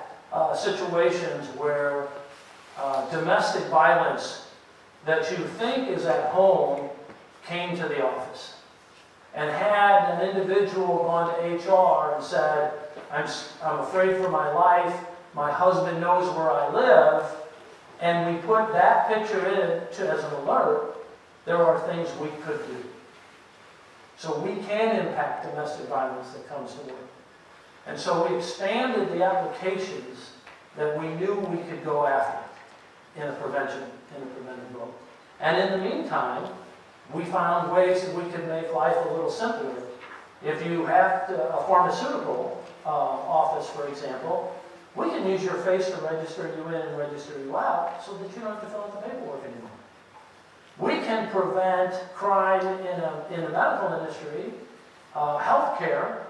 A: situations where domestic violence that you think is at home came to the office, and had an individual gone to HR and said, I'm afraid for my life, my husband knows where I live, and we put that picture in as an alert, there are things we could do. So we can impact domestic violence that comes to work. And so we expanded the applications that we knew we could go after in a preventive role. And in the meantime, we found ways that we could make life a little simpler. If you have a pharmaceutical office, for example, We can use your face to register you in and register you out so that you don't have to fill out the paperwork anymore. We can prevent crime in the medical industry, healthcare,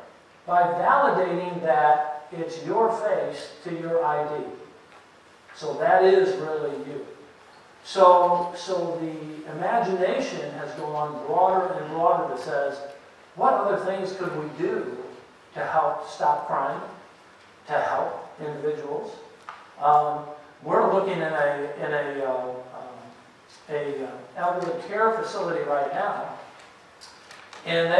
A: by validating that it's your face to your ID. So that is really you. So the imagination has gone broader and broader that says, what other things could we do to help stop crime, to help individuals? We're looking in a elderly care facility right now, and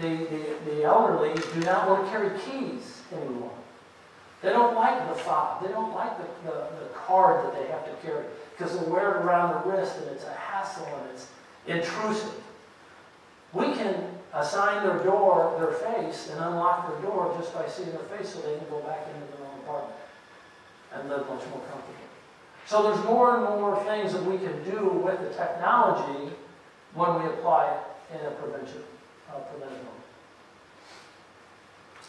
A: the elderly do not want to carry keys anymore. They don't like the fob. They don't like the card that they have to carry because they wear it around the wrist and it's a hassle and it's intrusive. We can assign their door, their face, and unlock their door just by seeing their face so they can go back into their own apartment and live much more comfortably. So there's more and more things that we can do with the technology when we apply it in a preventive mode.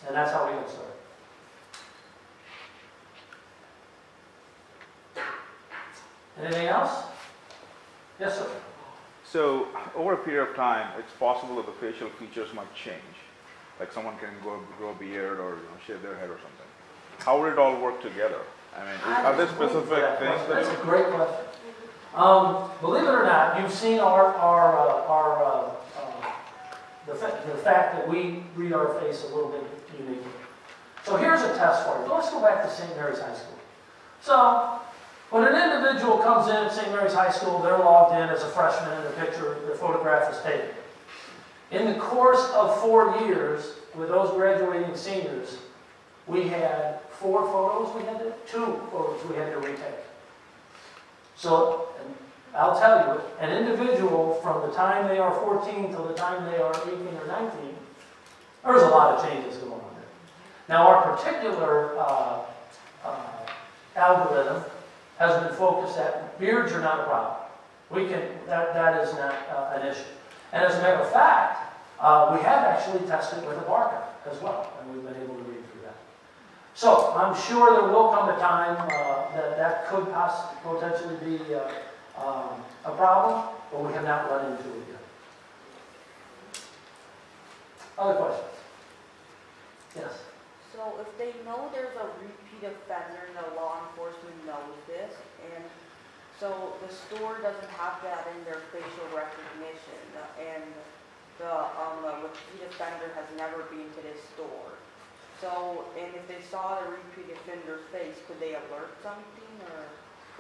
A: And that's how we get started. Anything else? Yes, sir.
J: So over a period of time, it's possible that the facial features might change. Like someone can grow a beard or shave their head or something. How would it all work together? I mean, are there specific things that...
A: That's a great question. Believe it or not, you've seen the fact that we read our face a little bit uniquely. So here's a test for you. Let's go back to St. Mary's High School. So when an individual comes in at St. Mary's High School, they're logged in as a freshman and the photograph is taken. In the course of 4 years, with those graduating seniors, we had 2 photos we had to retake. So, I'll tell you, an individual from the time they are 14 till the time they are 18 or 19, there's a lot of changes going on there. Now, our particular algorithm has been focused at beards are not a problem. That is not an issue. And as a matter of fact, we have actually tested with a barker as well, and we've been able to read through that. So I'm sure there will come a time that could potentially be a problem, but we have not run into it yet. Other questions? Yes.
K: So if they know there's a repeat offender and the law enforcement knows this, and so the store doesn't have that in their facial recognition, and the repeat offender has never been to this store. So, and if they saw the repeat offender's face, could they alert something, or?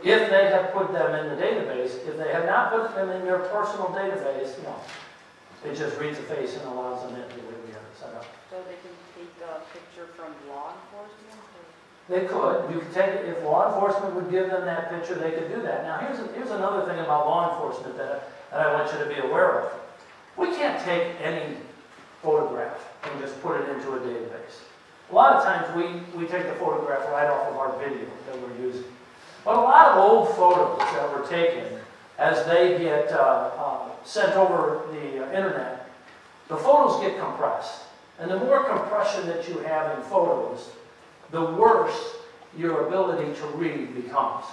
A: If they have put them in the database, if they have not put them in their personal database, no. It just reads the face and allows them in the way we have it set up.
K: So they can take a picture from law enforcement? Or?
A: They could. You could take it, if law enforcement would give them that picture, they could do that. Now, here's another thing about law enforcement that I want you to be aware of. We can't take any photograph and just put it into a database. A lot of times we take the photograph right off of our video that we're using. But a lot of old photos that were taken, as they get sent over the internet, the photos get compressed. And the more compression that you have in photos, the worse your ability to read becomes.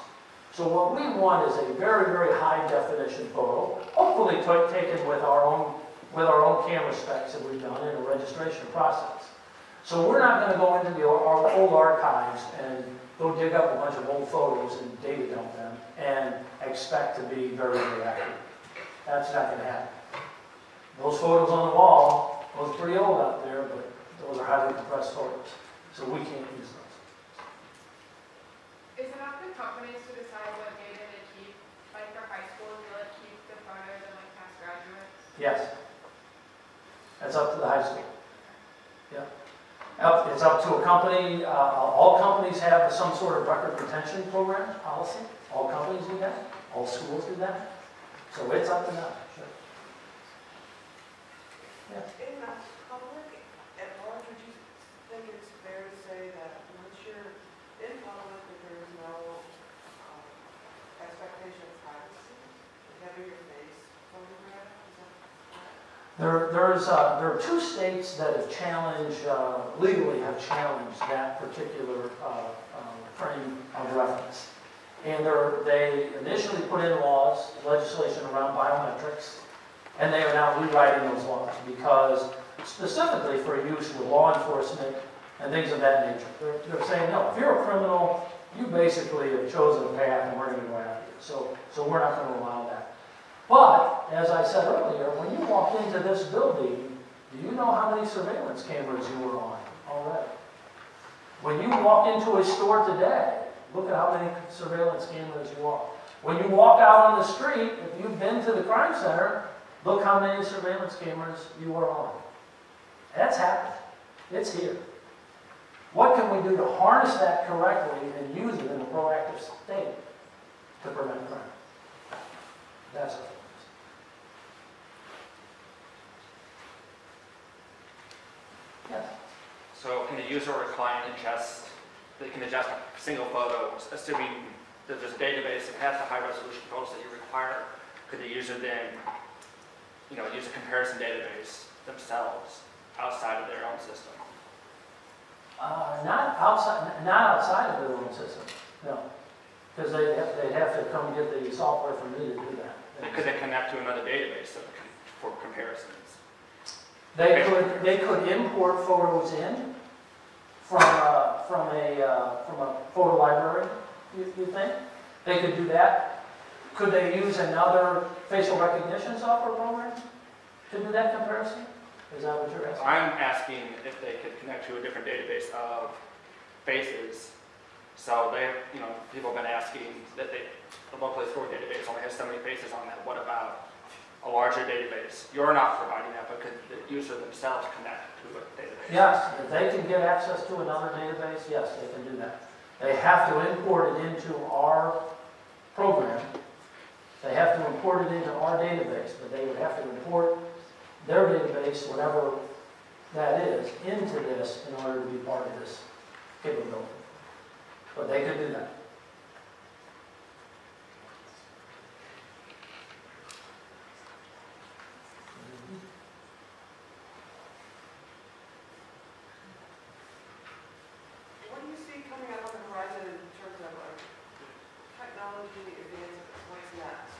A: So what we want is a very, very high definition photo, hopefully taken with our own camera specs that we've done in a registration process. So we're not going to go into our old archives and go dig up a bunch of old photos and data dump them and expect to be very, very accurate. That's not going to happen. Those photos on the wall, those are pretty old out there, but those are highly compressed photos. So we can't use those.
B: Is it up to companies to decide what data they keep? Like for high school, do they keep the photos of like past graduates?
A: Yes. That's up to the high school. Yeah. It's up to a company. All companies have some sort of record retention program policy. All companies do that. All schools do that. So it's up to them. Sure. Yeah.
L: In the public at large, would you think it's fair to say that once you're in public, that there is no expectation of privacy, having your face photographed? Is that correct?
A: There are two states that have challenged, legally have challenged that particular frame of reference. And they initially put in laws, legislation around biometrics, and they are now rewriting those laws because specifically for use with law enforcement and things of that nature. They're saying, no, if you're a criminal, you basically have chosen a path and we're going to go after you. So we're not going to allow that. But, as I said earlier, when you walk into this building, do you know how many surveillance cameras you were on already? When you walk into a store today, look at how many surveillance cameras you are. When you walk out on the street, if you've been to the crime center, look how many surveillance cameras you are on. That's happened. It's here. What can we do to harness that correctly and use it in a proactive state to prevent crime? That's it. Yes.
M: So can the user or client they can adjust a single photo, assuming that there's a database that has the high resolution photos that you require? Could the user then, use a comparison database themselves outside of their own system?
A: Not outside of their own system, no. Because they'd have to come get the software from me to do that.
M: Could they connect to another database for comparisons?
A: They could import photos in from a photo library, you think? They could do that. Could they use another facial recognition software program to do that comparison? Is that what you're asking?
M: I'm asking if they could connect to a different database of faces. So people have been asking that the locally stored database only has so many faces on that. What about a larger database? You're not providing that, but could the user themselves connect to a database?
A: Yes, if they can get access to another database, yes, they can do that. They have to import it into our program. They have to import it into our database, but they would have to import their database, whatever that is, into this in order to be part of this capability. But they could do that.
L: What do you see coming up on the horizon in terms of technology advances? What's next?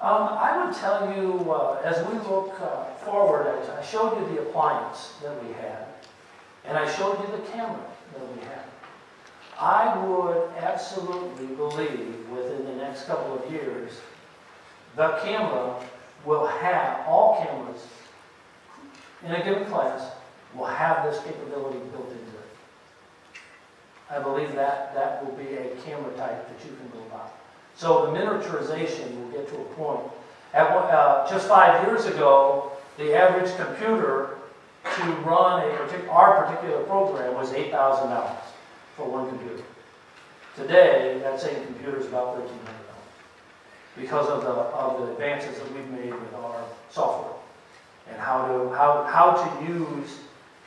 A: I would tell you, as we look forward, I showed you the appliance that we had, and I showed you the camera that we had. I would absolutely believe within the next couple of years, the camera will have, all cameras in a given class will have this capability built into it. I believe that will be a camera type that you can go by. So the miniaturization will get to a point. Just 5 years ago, the average computer to run our particular program was $8,000 for one computer. Today, that same computer is about $1,300 because of the advances that we've made with our software and how to use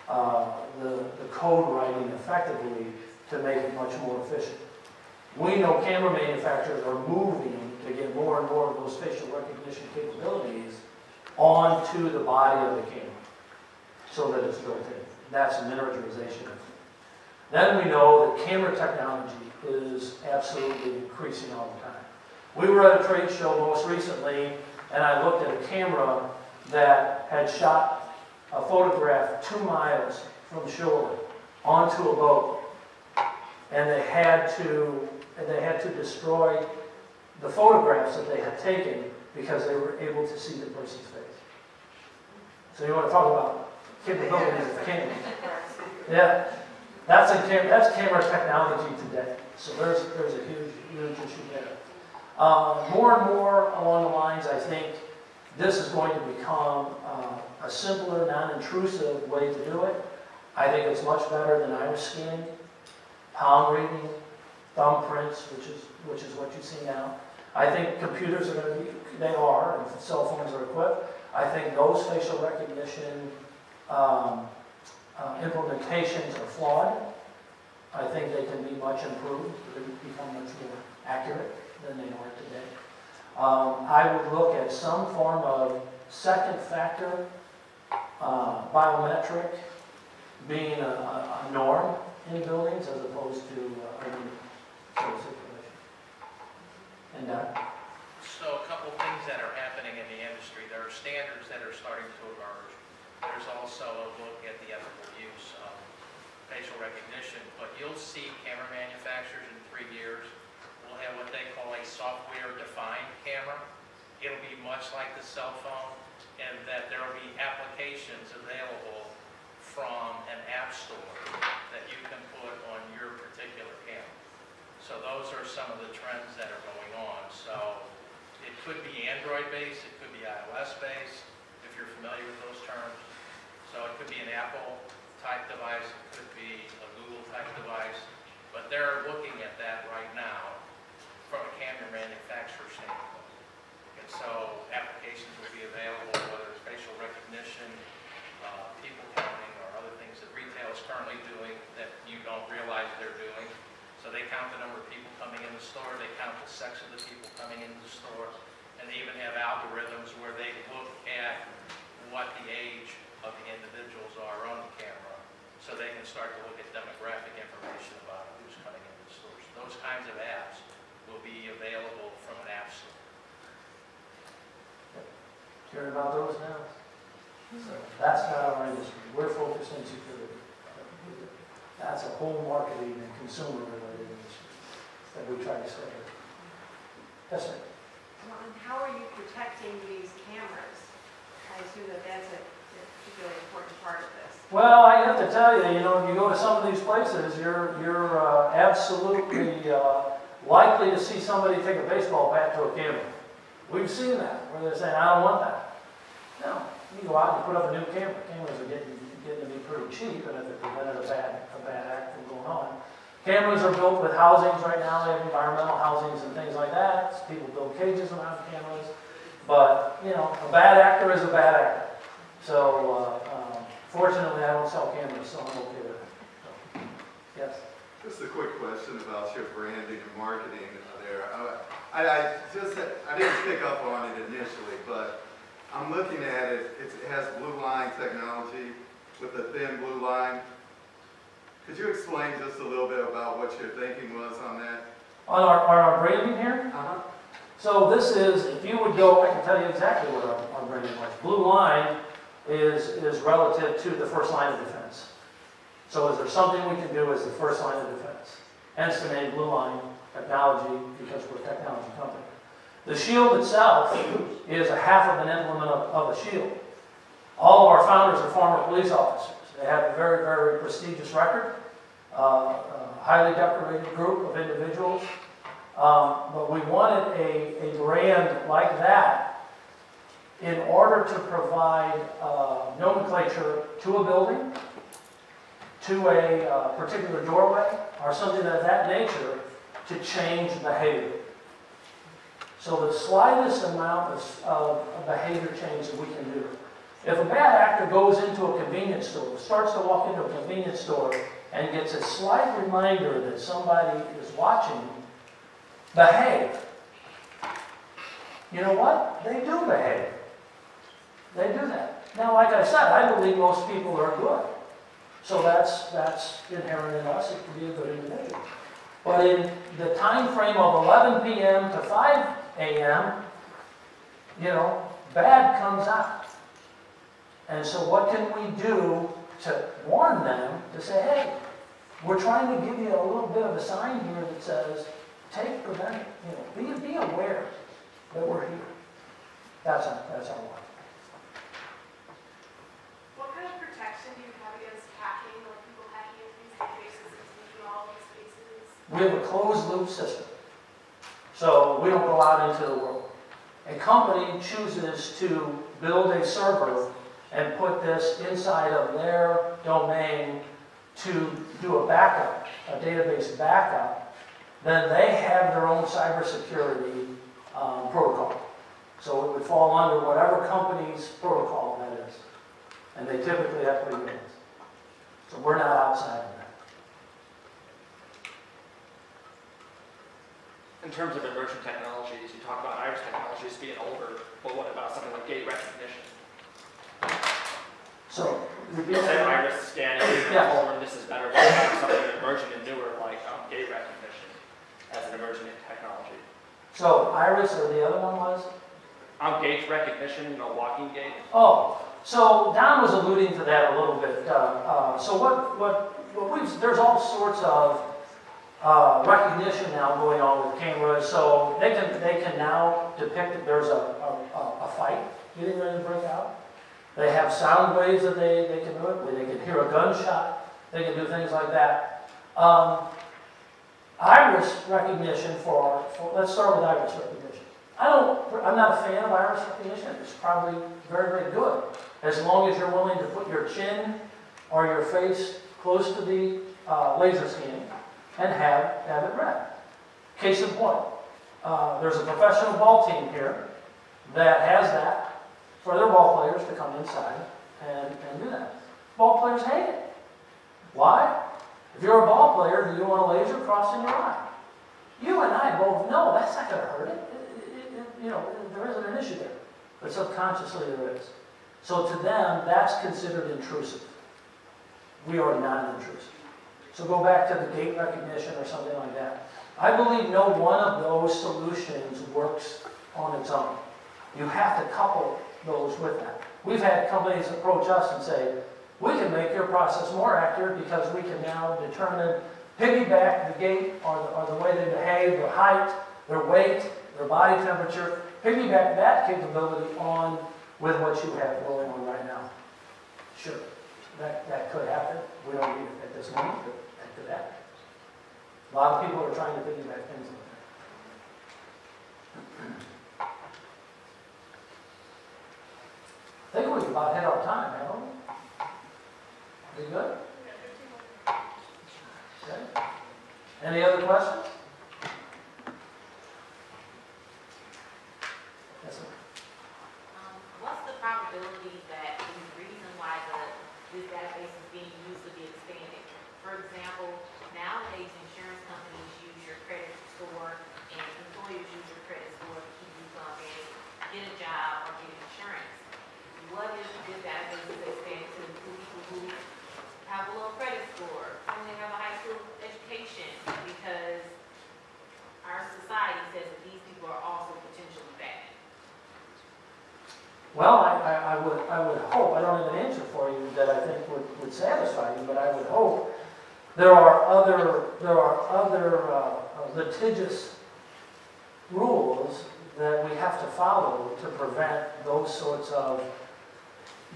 A: the code writing effectively to make it much more efficient. We know camera manufacturers are moving to get more and more of those facial recognition capabilities onto the body of the camera so that it's built in. That's miniaturization. Then we know that camera technology is absolutely increasing all the time. We were at a trade show most recently, and I looked at a camera that had shot a photograph 2 miles from shore onto a boat, and they had to destroy the photographs that they had taken because they were able to see the person's face. So you want to talk about capabilities of camera? Yeah, that's camera technology today. So there's a huge issue there. More and more along the lines, I think this is going to become a simpler, non-intrusive way to do it. I think it's much better than iris scanning, palm reading, thumbprints, which is what you see now. I think computers are going to be, they are, and cell phones are equipped. I think those facial recognition implementations are flawed. I think they can be much improved. They become much more accurate than they are today. I would look at some form of second factor, biometric, being a norm in buildings as opposed to any sort of situation. And
N: So a couple of things that are happening in the industry. There are standards that are starting to emerge. There's also a look at the ethical use of facial recognition, but you'll see camera manufacturers in 3 years will have what they call a software-defined camera. It'll be much like the cell phone, and that there will be applications available from an app store that you can put on your particular camera. So those are some of the trends that are going on. So it could be Android-based, it could be iOS-based, if you're familiar with those terms. So it could be an Apple-type device, it could be a Google-type device, but they're looking at that right now from a camera manufacturer standpoint. And so applications will be available, whether it's facial recognition, people counting, or other things that retail is currently doing that you don't realize they're doing. So they count the number of people coming in the store, they count the sex of the people coming into the store, and they even have algorithms where they look at what the age of the individuals are on the camera, so they can start to look at demographic information about who's coming into the stores. Those kinds of apps will be available from an app store.
A: hearing about those now. So that's not our industry. We're focused on security. That's a whole marketing and consumer-related industry that we try to stay in. Yes, sir.
O: Well, and how are you protecting these cameras? I assume that that's a particularly important part of this.
A: Well, I have to tell you, if you go to some of these places, you're absolutely likely to see somebody take a baseball bat to a camera. We've seen that, where they're saying, I don't want that. No, you go out and put up a new camera. Cameras are getting to be pretty cheap, and if it prevented a bad act from going on. Cameras are built with housings right now. They have environmental housings and things like that. People build cages around cameras. But, a bad actor is a bad actor. So, fortunately, I don't sell cameras, so I'm okay with it. So, yes?
P: Just a quick question about your branding and marketing there. I didn't pick up on it initially, but I'm looking at it. It has blue line technology with a thin blue line. Could you explain just a little bit about what your thinking was on that?
A: On our branding here?
P: Uh-huh.
A: So this is, if you would go, I can tell you exactly what our branding was. Blue line is relative to the first line of defense. So is there something we can do as the first line of defense? Hence the name Blue Line Technology, because we're a technology company. The shield itself is a half of an implement of a shield. All of our founders are former police officers. They have a very, very prestigious record, highly decorated group of individuals. But we wanted a brand like that in order to provide nomenclature to a building, to a particular doorway, or something of that nature to change behavior. So the slightest amount of behavior change that we can do. If a bad actor goes into a convenience store, starts to walk into a convenience store, and gets a slight reminder that somebody is watching, behave. You know what? They do behave. They do that. Now, like I said, I believe most people are good. So that's inherent in us. It can be a good individual. But in the time frame of 11 p.m. to 5 a.m., bad comes out. And so what can we do to warn them, to say, hey, we're trying to give you a little bit of a sign here that says, take preventive, be aware that we're here. That's our one.
B: What kind of protection do you have against hacking, like people hacking into these databases and taking all these spaces?
A: We have a closed loop system. So we don't go out into the world. A company chooses to build a server and put this inside of their domain to do a backup, a database backup, then they have their own cybersecurity protocol. So it would fall under whatever company's protocol that is. And they typically have to be used. So we're not outside of that.
M: In terms of emerging technologies, you talk about iris technologies being older, but what about something like gait recognition?
A: So,
M: Say iris scanning is
A: Yeah.
M: older and this is better, but what about something emerging and newer like gait recognition as an emerging technology?
A: so iris or the other one was?
M: Gait recognition, you know, walking gait.
A: Oh, so Don was alluding to that a little bit. So there's all sorts of recognition now going on with cameras. So they can now depict that there's a fight getting ready to break out. They have sound waves that they can do it, where they can hear a gunshot. They can do things like that. Iris recognition let's start with iris recognition. I'm not a fan of iris recognition. It's probably very, very good, as long as you're willing to put your chin or your face close to the laser scanning and have it read. Case in point, there's a professional ball team here that has that for their ball players to come inside and do that. Ball players hate it. Why? If you're a ball player, do you want a laser crossing your eye? You and I both know that's not going to hurt it. There isn't an issue there. But subconsciously there is. So to them, that's considered intrusive. We are non-intrusive. So go back to the gait recognition or something like that. I believe no one of those solutions works on its own. You have to couple those with that. We've had companies approach us and say, we can make your process more accurate because we can now determine, piggyback the gait or the way they behave, their height, their weight, their body temperature, piggyback that capability on with what you have going on right now. Sure, that could happen. We don't need it at this moment, but that could happen. A lot of people are trying to piggyback things like that. I think we've about hit our time, haven't we? We good? Okay. Any other questions? Yes, sir.
E: What's the probability that the reason why this database is being used to be expanded? For example, nowadays insurance companies use your credit score and employers use your credit score to keep you from get a job or get insurance. What if this database is expanded to include people who have a low credit score, only have a high school education, because our society says that these people are also potentially bad?
A: Well, I would hope, I don't have an answer for you that I think would satisfy you, but I would hope there are other litigious rules that we have to follow to prevent those sorts of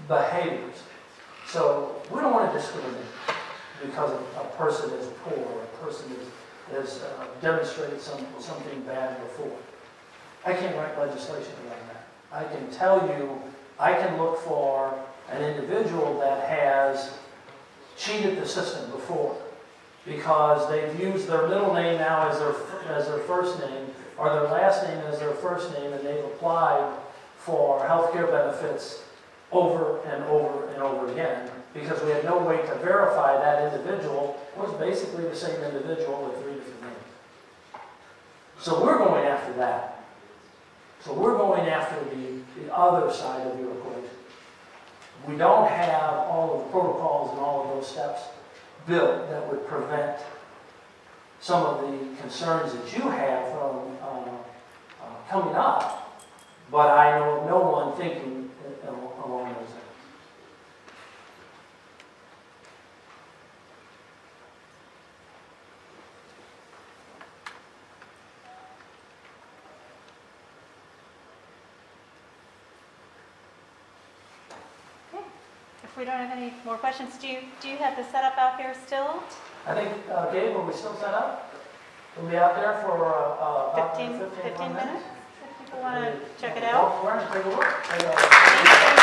A: behaviors. So we don't want to discriminate because a person is poor or a person has demonstrated something bad before. I can't write legislation around that. I can tell you, I can look for an individual that has cheated the system before because they've used their middle name now as their first name or their last name as their first name, and they've applied for health care benefits over and over and over again because we had no way to verify that individual was basically the same individual with 3 different names. So we're going after that. So we're going after the other side of your equation. We don't have all of the protocols and all of those steps built that would prevent some of the concerns that you have from coming up, but I know of no one thinking along those lines.
I: If we don't have any more questions, do you have the setup out here still?
A: I think, Gabe, are we still set up? We'll be out there for about
I: 15
A: minutes.
I: minutes? If people want to check it out.
A: We're going to take a look.
I: Thank you.